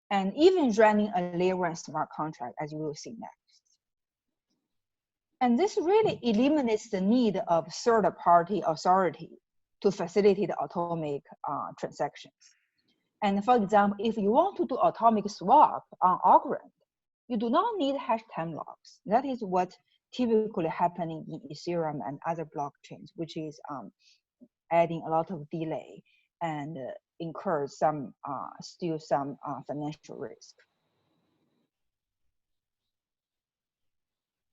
A: and even running a layer 1 smart contract, as you will see next. And this really eliminates the need of third-party authority to facilitate atomic transactions. And for example, if you want to do atomic swap on Algorand, you do not need hash time locks. That is what typically happening in Ethereum and other blockchains, which is adding a lot of delay and incurs still some financial risk.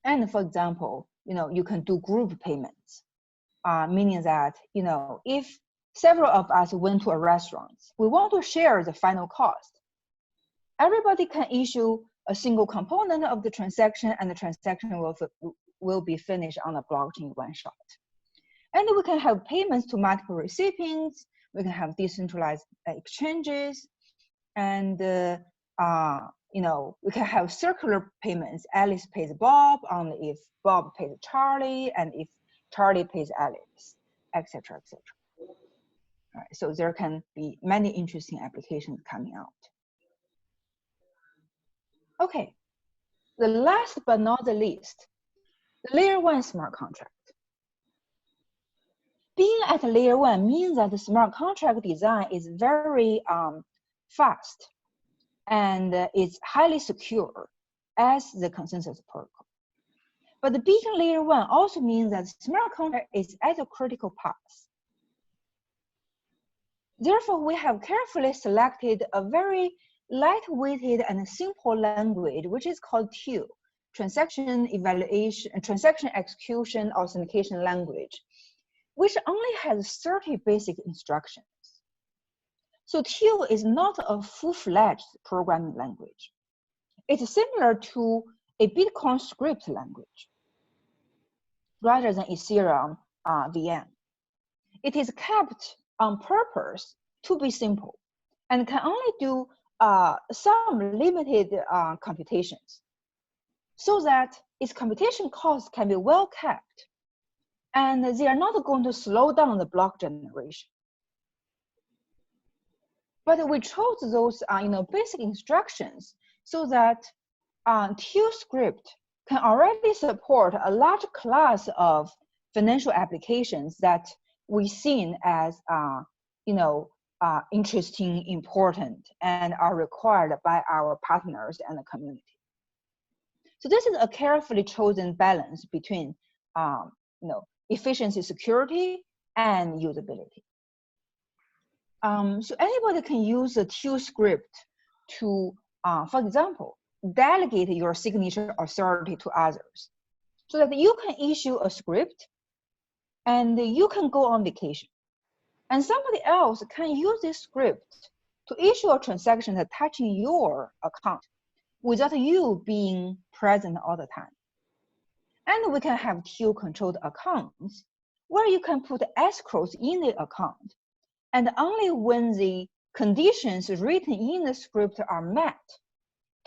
A: And for example, you can do group payments, meaning that if several of us went to a restaurant, we want to share the final cost. Everybody can issue a single component of the transaction, and the transaction will be finished on the blockchain one shot. And we can have payments to multiple recipients. We can have decentralized exchanges, and we can have circular payments. Alice pays Bob, only if Bob pays Charlie, and if Charlie pays Alice, etc., etc. All right, so there can be many interesting applications coming out. Okay, the last but not the least, the layer 1 smart contract. Being at layer 1 means that the smart contract design is very fast and it's highly secure as the consensus protocol. But being layer 1 also means that smart contract is at a critical path. Therefore, we have carefully selected a very lightweighted and simple language, which is called TEAL, Transaction Evaluation and Transaction Execution Authentication Language, which only has 30 basic instructions. So TEAL is not a full-fledged programming language. It's similar to a Bitcoin script language rather than Ethereum VM. It is kept on purpose to be simple and can only do some limited computations so that its computation costs can be well kept, and they are not going to slow down the block generation. But we chose those basic instructions so that TEAL script can already support a large class of financial applications that we've seen as interesting, important, and are required by our partners and the community. So this is a carefully chosen balance between efficiency, security, and usability. So anybody can use the TEAL script to, for example, delegate your signature authority to others so that you can issue a script and you can go on vacation. And somebody else can use this script to issue a transaction that touching your account without you being present all the time. And we can have TU-controlled accounts where you can put escrows in the account. And only when the conditions written in the script are met,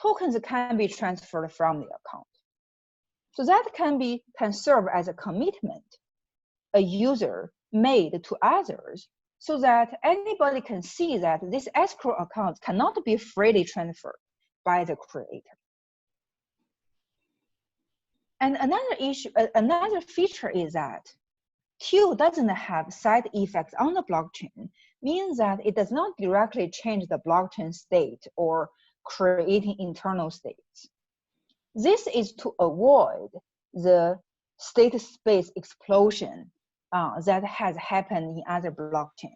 A: tokens can be transferred from the account. So that can serve as a commitment a user made to others so that anybody can see that this escrow account cannot be freely transferred by the creator. And another feature is that TU doesn't have side effects on the blockchain, means that it does not directly change the blockchain state or creating internal states. This is to avoid the state space explosion that has happened in other blockchains,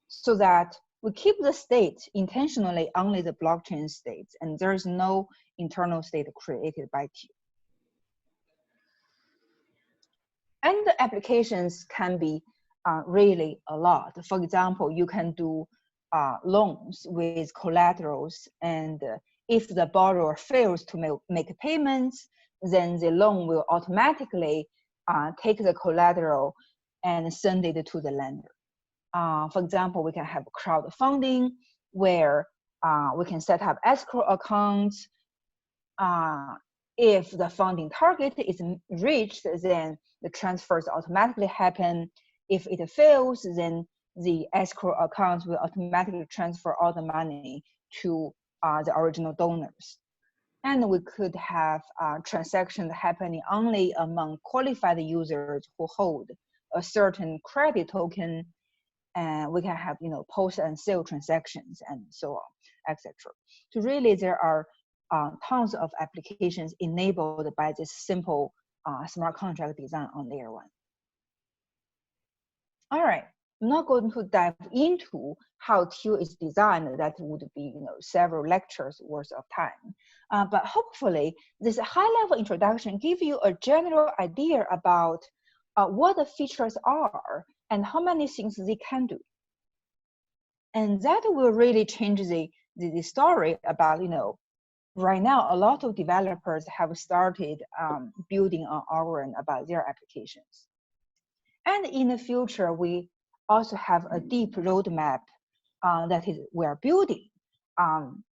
A: so that we keep the state intentionally only the blockchain states, and there is no internal state created by TU. And the applications can be really a lot. For example, you can do loans with collaterals, and if the borrower fails to make payments, then the loan will automatically take the collateral and send it to the lender. For example, we can have crowdfunding where we can set up escrow accounts. If the funding target is reached, then the transfers automatically happen. If it fails, then the escrow accounts will automatically transfer all the money to the original donors. And we could have transactions happening only among qualified users who hold a certain credit token. And we can have, post and sale transactions and so on, etc. So really, there are tons of applications enabled by this simple smart contract design on layer 1. All right, I'm not going to dive into how TU is designed. That would be several lectures worth of time. But hopefully, this high-level introduction gives you a general idea about what the features are and how many things they can do. And that will really change the story about, right now, a lot of developers have started building on Algorand about their applications. And in the future, we also have a deep roadmap that we're building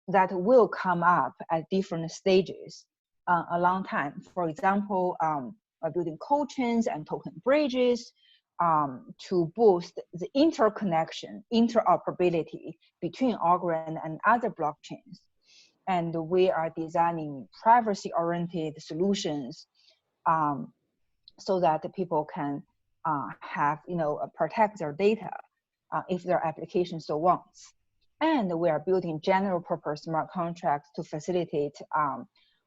A: that will come up at different stages a long time. For example, we're building cold chains and token bridges to boost the interconnection, interoperability between Algorand and other blockchains. And we are designing privacy-oriented solutions so that people can have, protect their data if their application so wants. And we are building general purpose smart contracts to facilitate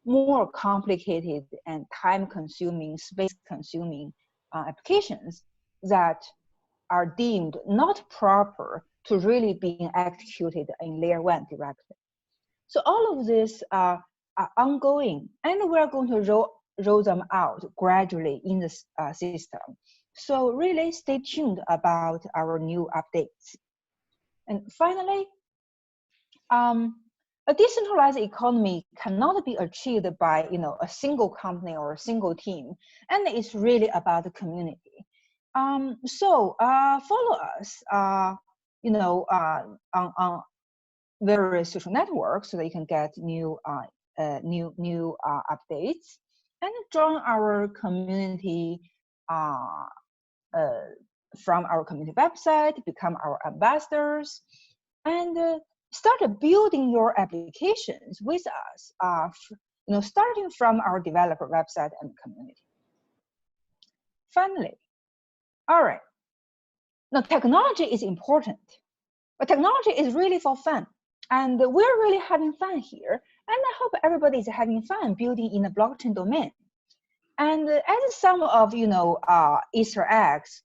A: more complicated and time-consuming, space-consuming applications that are deemed not proper to really being executed in layer 1 directly. So all of this are ongoing, and we're going to roll them out gradually in the system. So really stay tuned about our new updates. And finally, a decentralized economy cannot be achieved by a single company or a single team, and it's really about the community. So follow us, on various social networks so that you can get new updates, and join our community from our community website, become our ambassadors, and start building your applications with us, starting from our developer website and community. Finally, all right, now technology is important, but technology is really for fun. And we're really having fun here. And I hope everybody is having fun building in the blockchain domain. And as some of Easter eggs,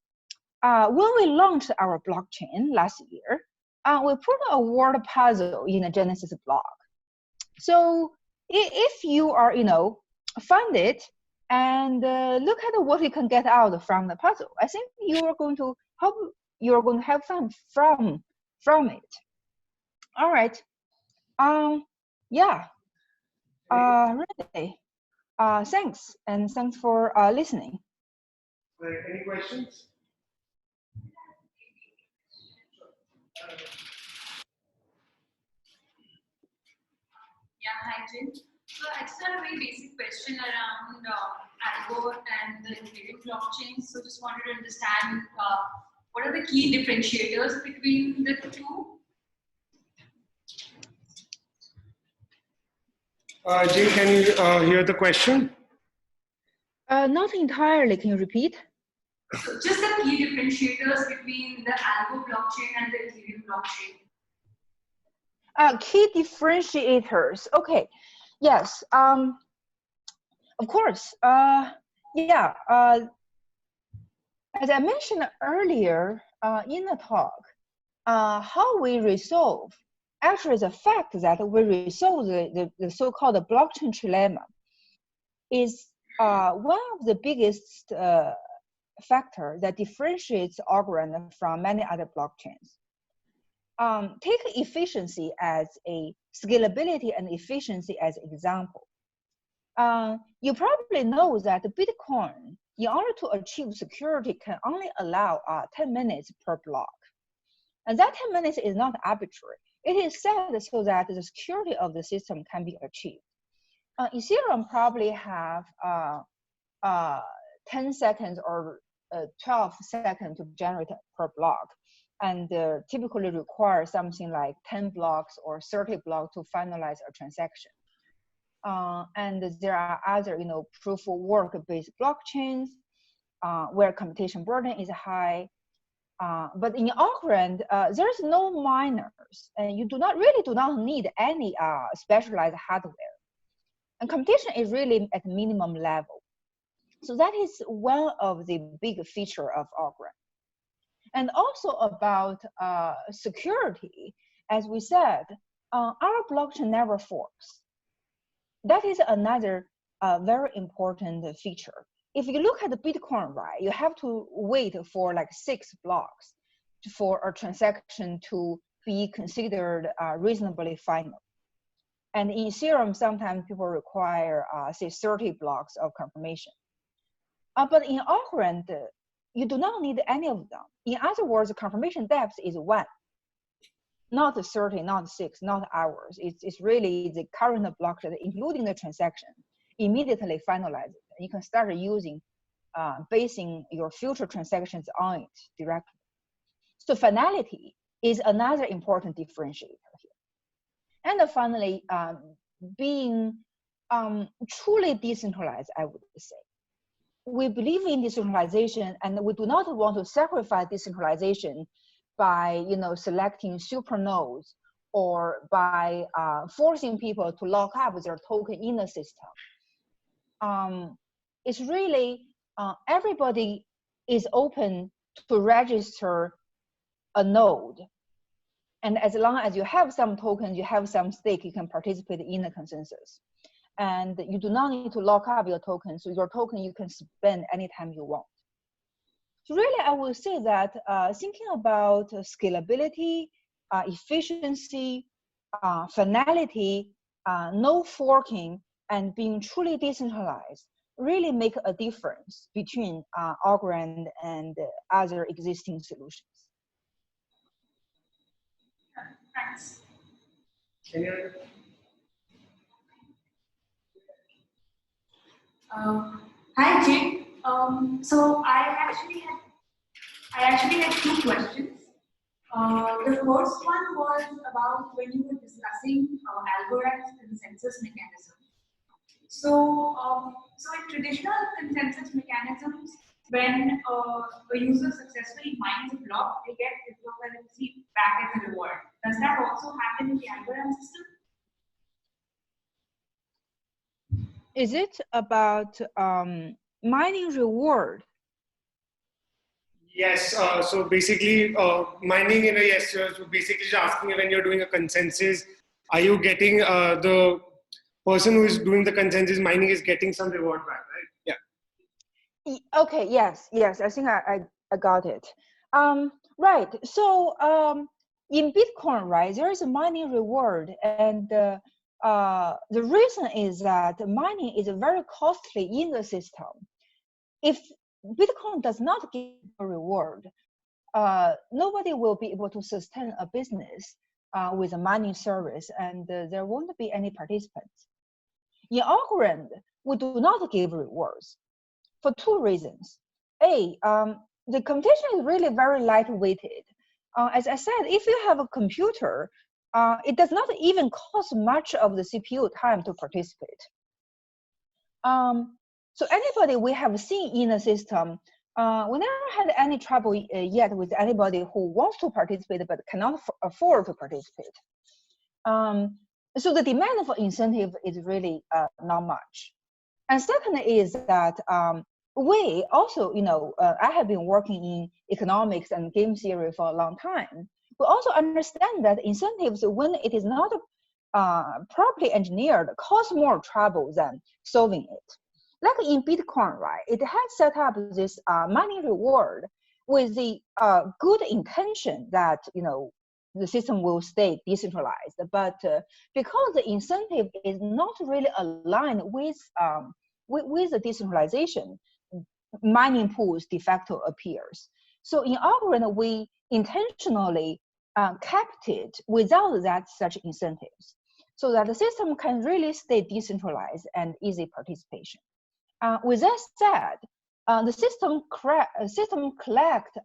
A: when we launched our blockchain last year, we put a word puzzle in the Genesis blog. So if you are, find it and look at what you can get out from the puzzle, I think you're going to have fun from it. All right. Yeah. Really. Thanks, and thanks for listening.
B: Any questions?
C: Yeah, hi Jin. So I just had a very basic question around Algo and the Ethereum blockchain. So just wanted to understand what are the key differentiators between the two?
B: Jing, can you hear the question?
A: Not entirely. Can you repeat?
C: So just the key differentiators between the Algo blockchain and the Ethereum blockchain.
A: Key differentiators. Okay. Yes. Of course. Yeah. As I mentioned earlier in the talk, how we resolve actually the fact that we resolve the so-called blockchain trilemma is one of the biggest factor that differentiates Algorand from many other blockchains. Take efficiency as a scalability and efficiency as example. You probably know that Bitcoin, in order to achieve security, can only allow 10 minutes per block. And that 10 minutes is not arbitrary. It is set so that the security of the system can be achieved. Ethereum probably have 10 seconds or 12 seconds to generate per block, and typically require something like 10 blocks or 30 blocks to finalize a transaction. And there are other, proof of work-based blockchains where computation burden is high. But in Algorand, there's no miners, and you really do not need any specialized hardware. And computation is really at minimum level. So that is one of the big feature of Algorand. And also about security, as we said, our blockchain never forks. That is another very important feature. If you look at the Bitcoin, right, you have to wait for like 6 blocks for a transaction to be considered reasonably final. And in Ethereum, sometimes people require, say, 30 blocks of confirmation. But in Algorand, you do not need any of them. In other words, the confirmation depth is 1, not 30, not 6, not hours. It's really the current blockchain, including the transaction, immediately finalized. You can start using, basing your future transactions on it directly. So finality is another important differentiator here. And finally, being truly decentralized, I would say. We believe in decentralization, and we do not want to sacrifice decentralization by selecting super nodes or by forcing people to lock up their token in the system. It's really everybody is open to register a node, and as long as you have some tokens, you have some stake, you can participate in the consensus. And you do not need to lock up your token, so your token you can spend anytime you want. So really, I would say that thinking about scalability, efficiency, finality, no forking, and being truly decentralized really make a difference between Algorand and other existing solutions.
C: Thanks. Hi Jing. So I actually had 2 questions. The first one was about when you were discussing Algorand's consensus mechanism. So, in traditional consensus mechanisms, when a user successfully mines a block, they get cryptocurrency back as a reward. Does that also happen in the Algorand system?
A: Is it about mining reward?
B: Yes. So basically, mining in a yes. So basically, just asking when you're doing a consensus, are you getting the person who is doing the consensus mining is getting some reward back, right? Yeah.
A: Okay, yes, I think I got it. Right, so in Bitcoin, right, there is a mining reward, and the reason is that mining is very costly in the system. If Bitcoin does not give a reward, nobody will be able to sustain a business with a mining service, and there won't be any participants. In Algorand, we do not give rewards for two reasons. A, the computation is really very lightweighted. As I said, if you have a computer, it does not even cost much of the CPU time to participate. So anybody we have seen in the system, we never had any trouble yet with anybody who wants to participate but cannot afford to participate. So the demand for incentive is really not much. And second is that we also, I have been working in economics and game theory for a long time. We also understand that incentives, when it is not properly engineered, cause more trouble than solving it. Like in Bitcoin, right? It has set up this mining reward with the good intention that the system will stay decentralized, but because the incentive is not really aligned with the decentralization, mining pools de facto appears. So in Algorand, we intentionally kept it without such incentives, so that the system can really stay decentralized and easy participation. With that said, the system collect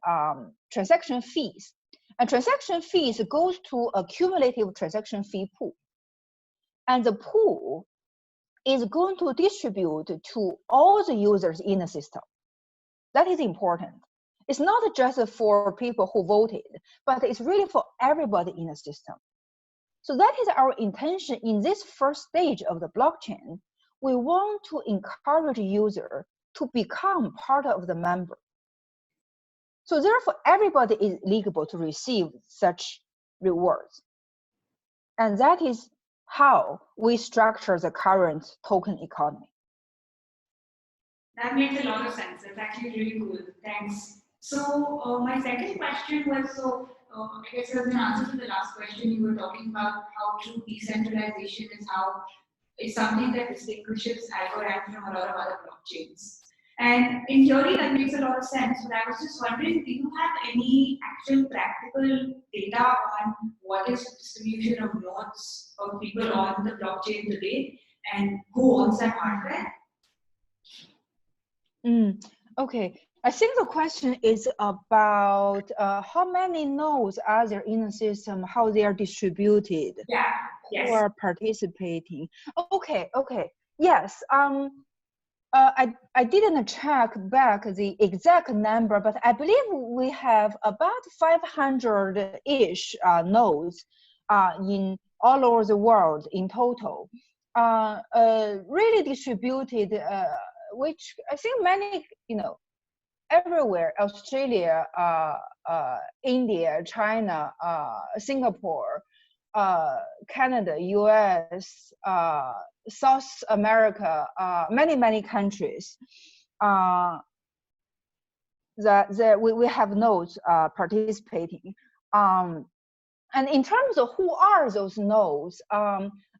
A: transaction fees, and transaction fees goes to a cumulative transaction fee pool, and the pool is going to distribute to all the users in the system. That is important. It's not just for people who voted, but it's really for everybody in the system. So that is our intention in this first stage of the blockchain. We want to encourage user to become part of the member. So therefore, everybody is eligible to receive such rewards. And that is how we structure the current token economy.
C: That makes a lot of sense. It's actually really cool. Thanks. So my second question was, I guess as an answer to the last question, you were talking about how true decentralization is something that distinguishes Algorand from a lot of other blockchains. And in theory, that makes a lot of sense. But I was just wondering, do you have any actual practical data on what is the distribution of nodes of people on the blockchain today, and who owns that hardware?
A: Okay, I think the question is about how many nodes are there in the system, how they are distributed,
C: yes.
A: who are participating. Okay, yes. I didn't check back the exact number, but I believe we have about 500-ish nodes in all over the world in total, really distributed. Which I think many, everywhere, Australia, India, China, Singapore, Canada, US, South America, many countries, we have nodes participating. And in terms of who are those nodes,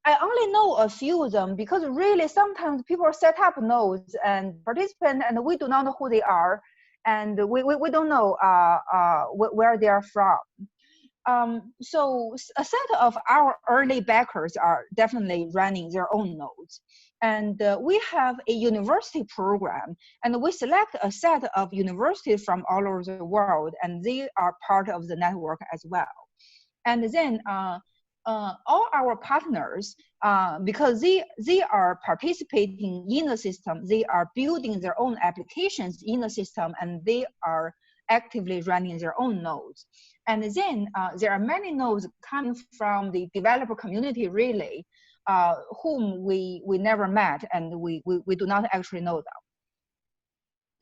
A: I only know a few of them, because really sometimes people set up nodes and participate, and we do not know who they are, and we don't know where they are from. So a set of our early backers are definitely running their own nodes. And we have a university program, and we select a set of universities from all over the world, and they are part of the network as well. And then all our partners, because they are participating in the system, they are building their own applications in the system, and they are actively running their own nodes. And then there are many nodes coming from the developer community, really, whom we never met, and we do not actually know them.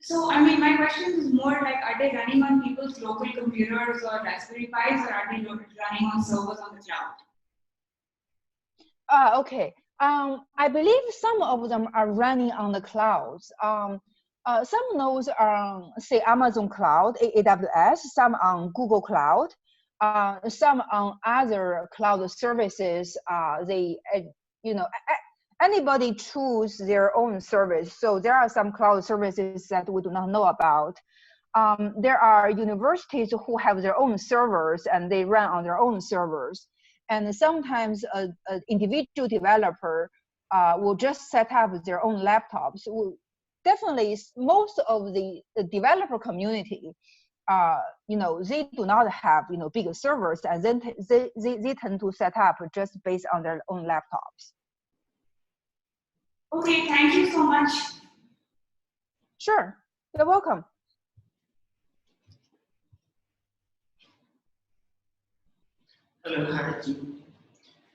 C: So, I mean, my question is more like, are they running on people's local computers or Raspberry Pis, or are they running on servers on the cloud?
A: Okay. I believe some of them are running on the clouds. Some nodes are on, say, Amazon Cloud, AWS, some on Google Cloud, some on other cloud services. Anybody choose their own service. So there are some cloud services that we do not know about. There are universities who have their own servers and they run on their own servers. And sometimes an individual developer will just set up their own laptops. Definitely, most of the developer community, they do not have, bigger servers, and then they tend to set up just based on their own laptops.
C: Okay, thank you so much.
A: Sure, you're welcome.
D: Hello, hi, Jing.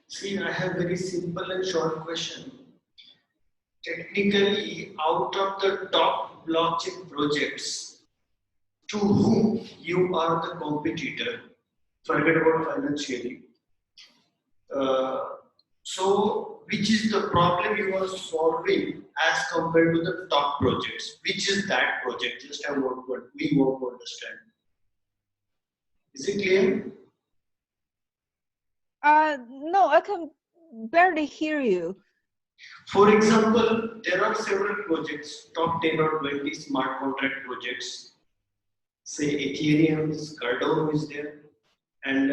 D: See, I have very simple and short question. Technically, out of the top blockchain projects, to whom you are the competitor, forget about financially. So, which is the problem you are solving as compared to the top projects? Which is that project? Just we want to understand. Is it clear?
A: No, I can barely hear you.
D: For example, there are several projects, top 10 or 20 smart contract projects. Say Ethereum's Cardano is there. And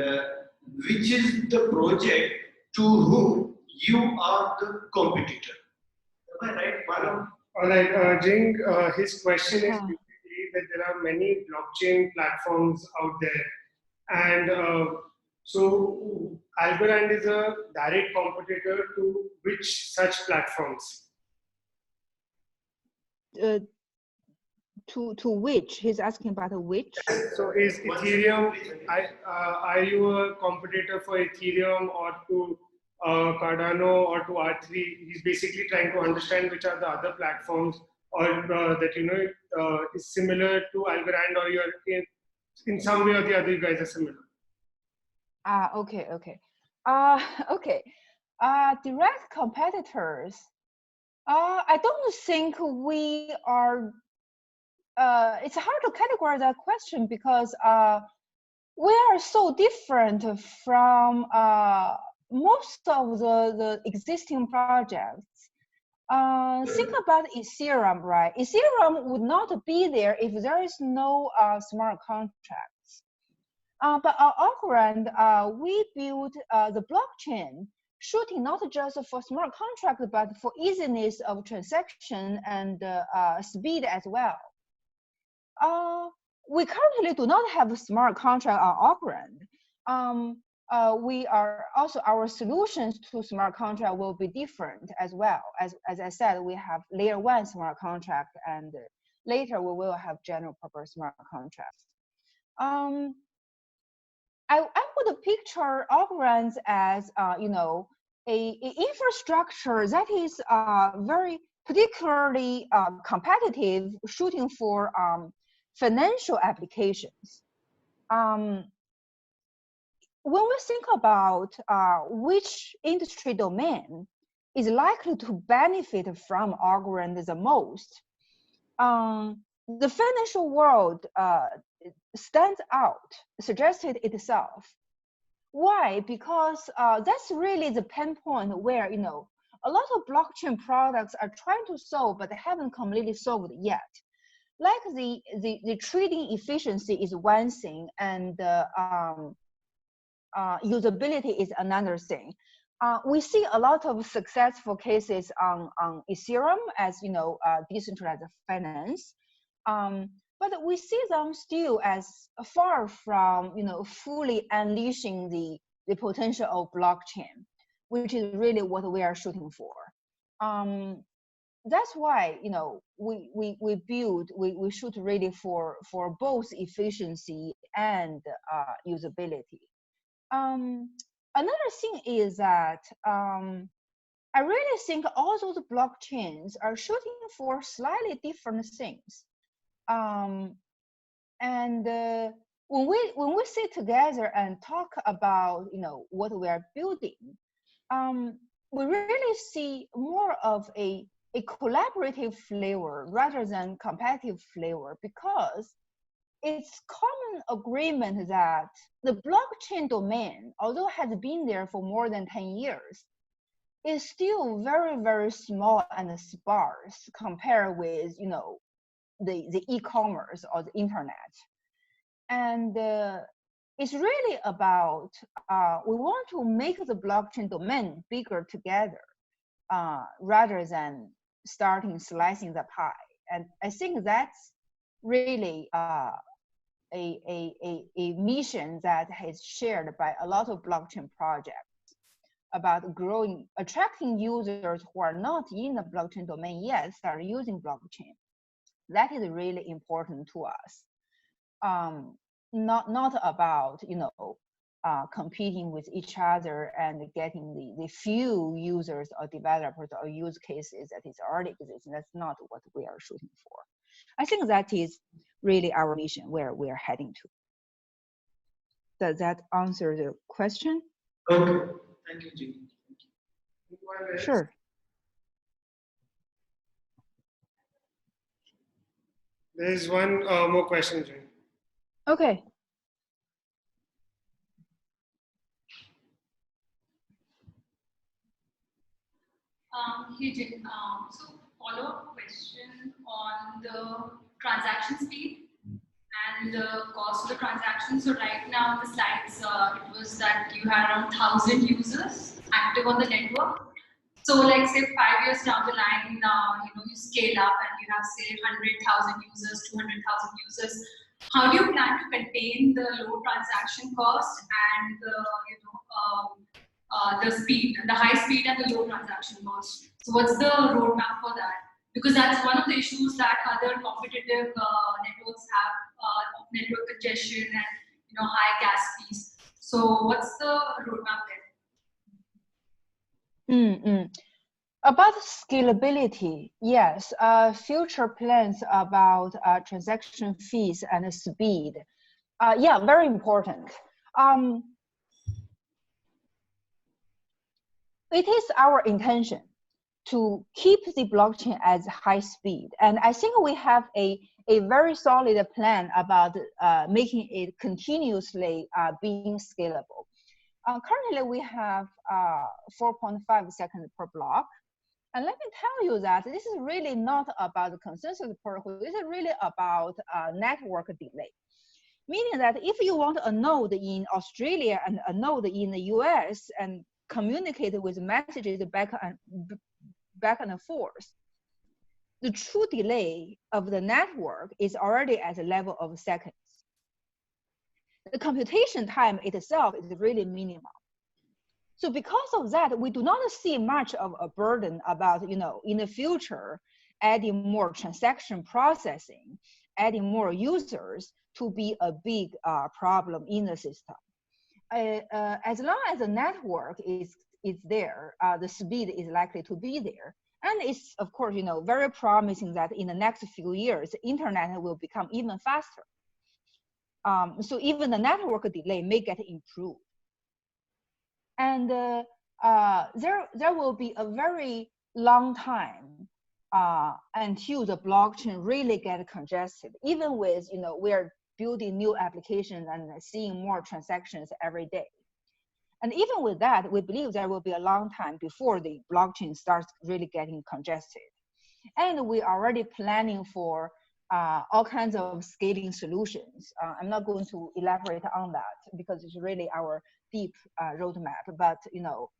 D: which is the project to whom you are the competitor? Am I right, Bala?
B: All right, Jing, his question is basically that there are many blockchain platforms out there. And so Algorand is a direct competitor to which such platforms?
A: To which? He's asking about which?
B: So is Ethereum, are you a competitor for Ethereum or to Cardano or to R3? He's basically trying to understand which are the other platforms or that, is similar to Algorand, or you're in some way or the other, you guys are similar.
A: Okay. Okay. Direct competitors. I don't think we are. It's hard to categorize that question because we are so different from most of the existing projects. Think about Ethereum, right? Ethereum would not be there if there is no smart contracts. But Algorand, we built the blockchain shooting not just for smart contracts, but for easiness of transaction and speed as well. We currently do not have a smart contract on Algorand. We are also, our solutions to smart contract will be different as well. As I said, we have layer 1 smart contract, and later we will have general purpose smart contracts. I would picture Algorand as, a infrastructure that is very particularly competitive, shooting for financial applications. When we think about which industry domain is likely to benefit from Algorand the most, the financial world stands out, suggested itself. Why? Because that's really the pain point where, a lot of blockchain products are trying to solve, but they haven't completely solved yet. Like the trading efficiency is one thing, and usability is another thing. We see a lot of successful cases on Ethereum as, decentralized finance. But we see them still as far from, fully unleashing the potential of blockchain, which is really what we are shooting for. That's why, we shoot really for both efficiency and usability. Another thing is that I really think all those blockchains are shooting for slightly different things. And when we sit together and talk about, what we are building, we really see more of a collaborative flavor rather than competitive flavor, because it's common agreement that the blockchain domain, although has been there for more than 10 years, is still very, very small and sparse compared with, you know, the e-commerce or the internet. And it's really about, we want to make the blockchain domain bigger together rather than starting slicing the pie. And I think that's really a mission that is shared by a lot of blockchain projects about growing, attracting users who are not in the blockchain domain yet start using blockchain. That is really important to us. Not about, you know, competing with each other and getting the few users or developers or use cases that is already existing. That's not what we are shooting for. I think that is really our mission, where we are heading to. Does that answer the question?
D: Okay, thank you, Jing.
A: Sure.
B: There's one more question, Jing.
A: Okay.
C: Hey Jin, so follow-up question on the transaction speed and the cost of the transaction. So right now in the slides, it was that you had around 1,000 users active on the network. So like say 5 years down the line, you know, you scale up and you have say 100,000 users, 200,000 users. How do you plan to contain the low transaction cost and the, you know, the speed, the high speed and the low transaction cost? So what's the roadmap for that? Because that's one of the issues that other competitive networks have, network congestion and, you know, high gas fees. So what's the roadmap there?
A: About scalability, yes. Future plans about transaction fees and speed. Yeah, very important. It is our intention to keep the blockchain as high speed. And I think we have a very solid plan about making it continuously being scalable. Currently, we have 4.5 seconds per block. And let me tell you that this is really not about the consensus protocol. This is really about network delay. Meaning that if you want a node in Australia and a node in the US and communicate with messages back and forth, the true delay of the network is already at the level of seconds. The computation time itself is really minimal. So because of that, we do not see much of a burden about, you know, in the future, adding more transaction processing, adding more users to be a big problem in the system. As long as the network is there, the speed is likely to be there. And it's, of course, you know, very promising that in the next few years, the internet will become even faster. So even the network delay may get improved. And there will be a very long time until the blockchain really get congested, even with, you know, we're building new applications and seeing more transactions every day. And even with that, we believe there will be a long time before the blockchain starts really getting congested. And we're already planning for all kinds of scaling solutions. I'm not going to elaborate on that because it's really our deep roadmap, but, you know,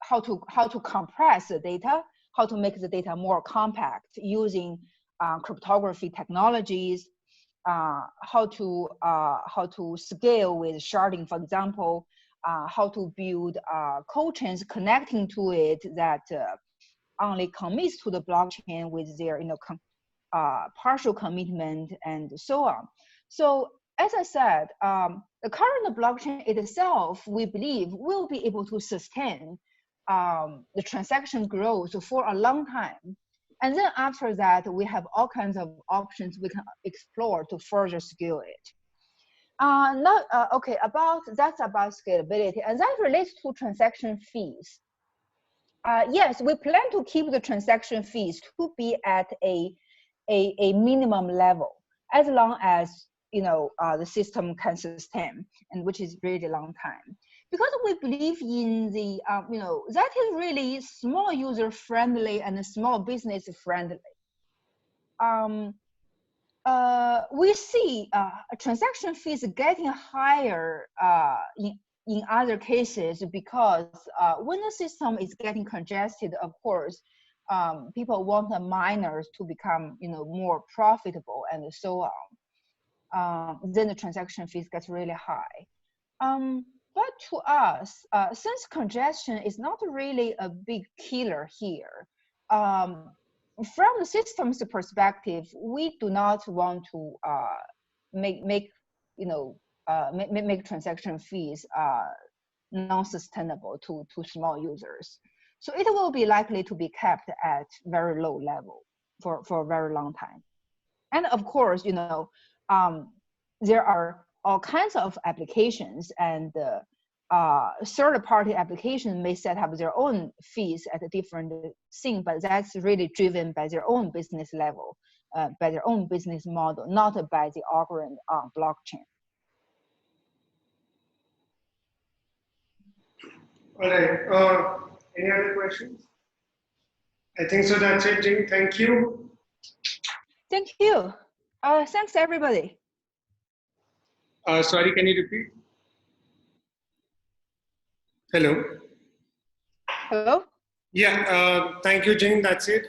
A: how to compress the data, how to make the data more compact using cryptography technologies, how to scale with sharding, for example, how to build code chains connecting to it that only commits to the blockchain with their, you know, partial commitment and so on. So as I said, the current blockchain itself, we believe, will be able to sustain the transaction growth for a long time. And then after that, we have all kinds of options we can explore to further scale it. Okay, that's about scalability, and that relates to transaction fees. Yes, we plan to keep the transaction fees to be at a minimum level, as long as the system can sustain, and which is really long time. Because we believe in the that is really small user friendly and small business friendly. We see transaction fees getting higher in other cases because when the system is getting congested, of course, people want the miners to become more profitable and so on. Then the transaction fees get really high. But to us, since congestion is not really a big killer here, from the system's perspective, we do not want to make transaction fees non-sustainable to small users. So it will be likely to be kept at very low level for a very long time. And of course, there are all kinds of applications, and third-party applications may set up their own fees at a different thing, but that's really driven by their own business level, by their own business model, not by the Algorand blockchain.
B: All right. Any other questions? I think so. That's it, Jing. Thank you.
A: Thank you. Thanks, everybody.
B: Sorry, can you repeat? Hello.
A: Hello?
B: Yeah, thank you, Jing. That's it.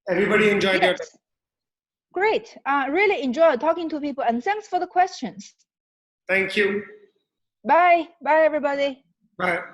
B: Everybody enjoyed your time.
A: Great. Really enjoyed talking to people, and thanks for the questions.
B: Thank you.
A: Bye. Bye, everybody.
B: Bye.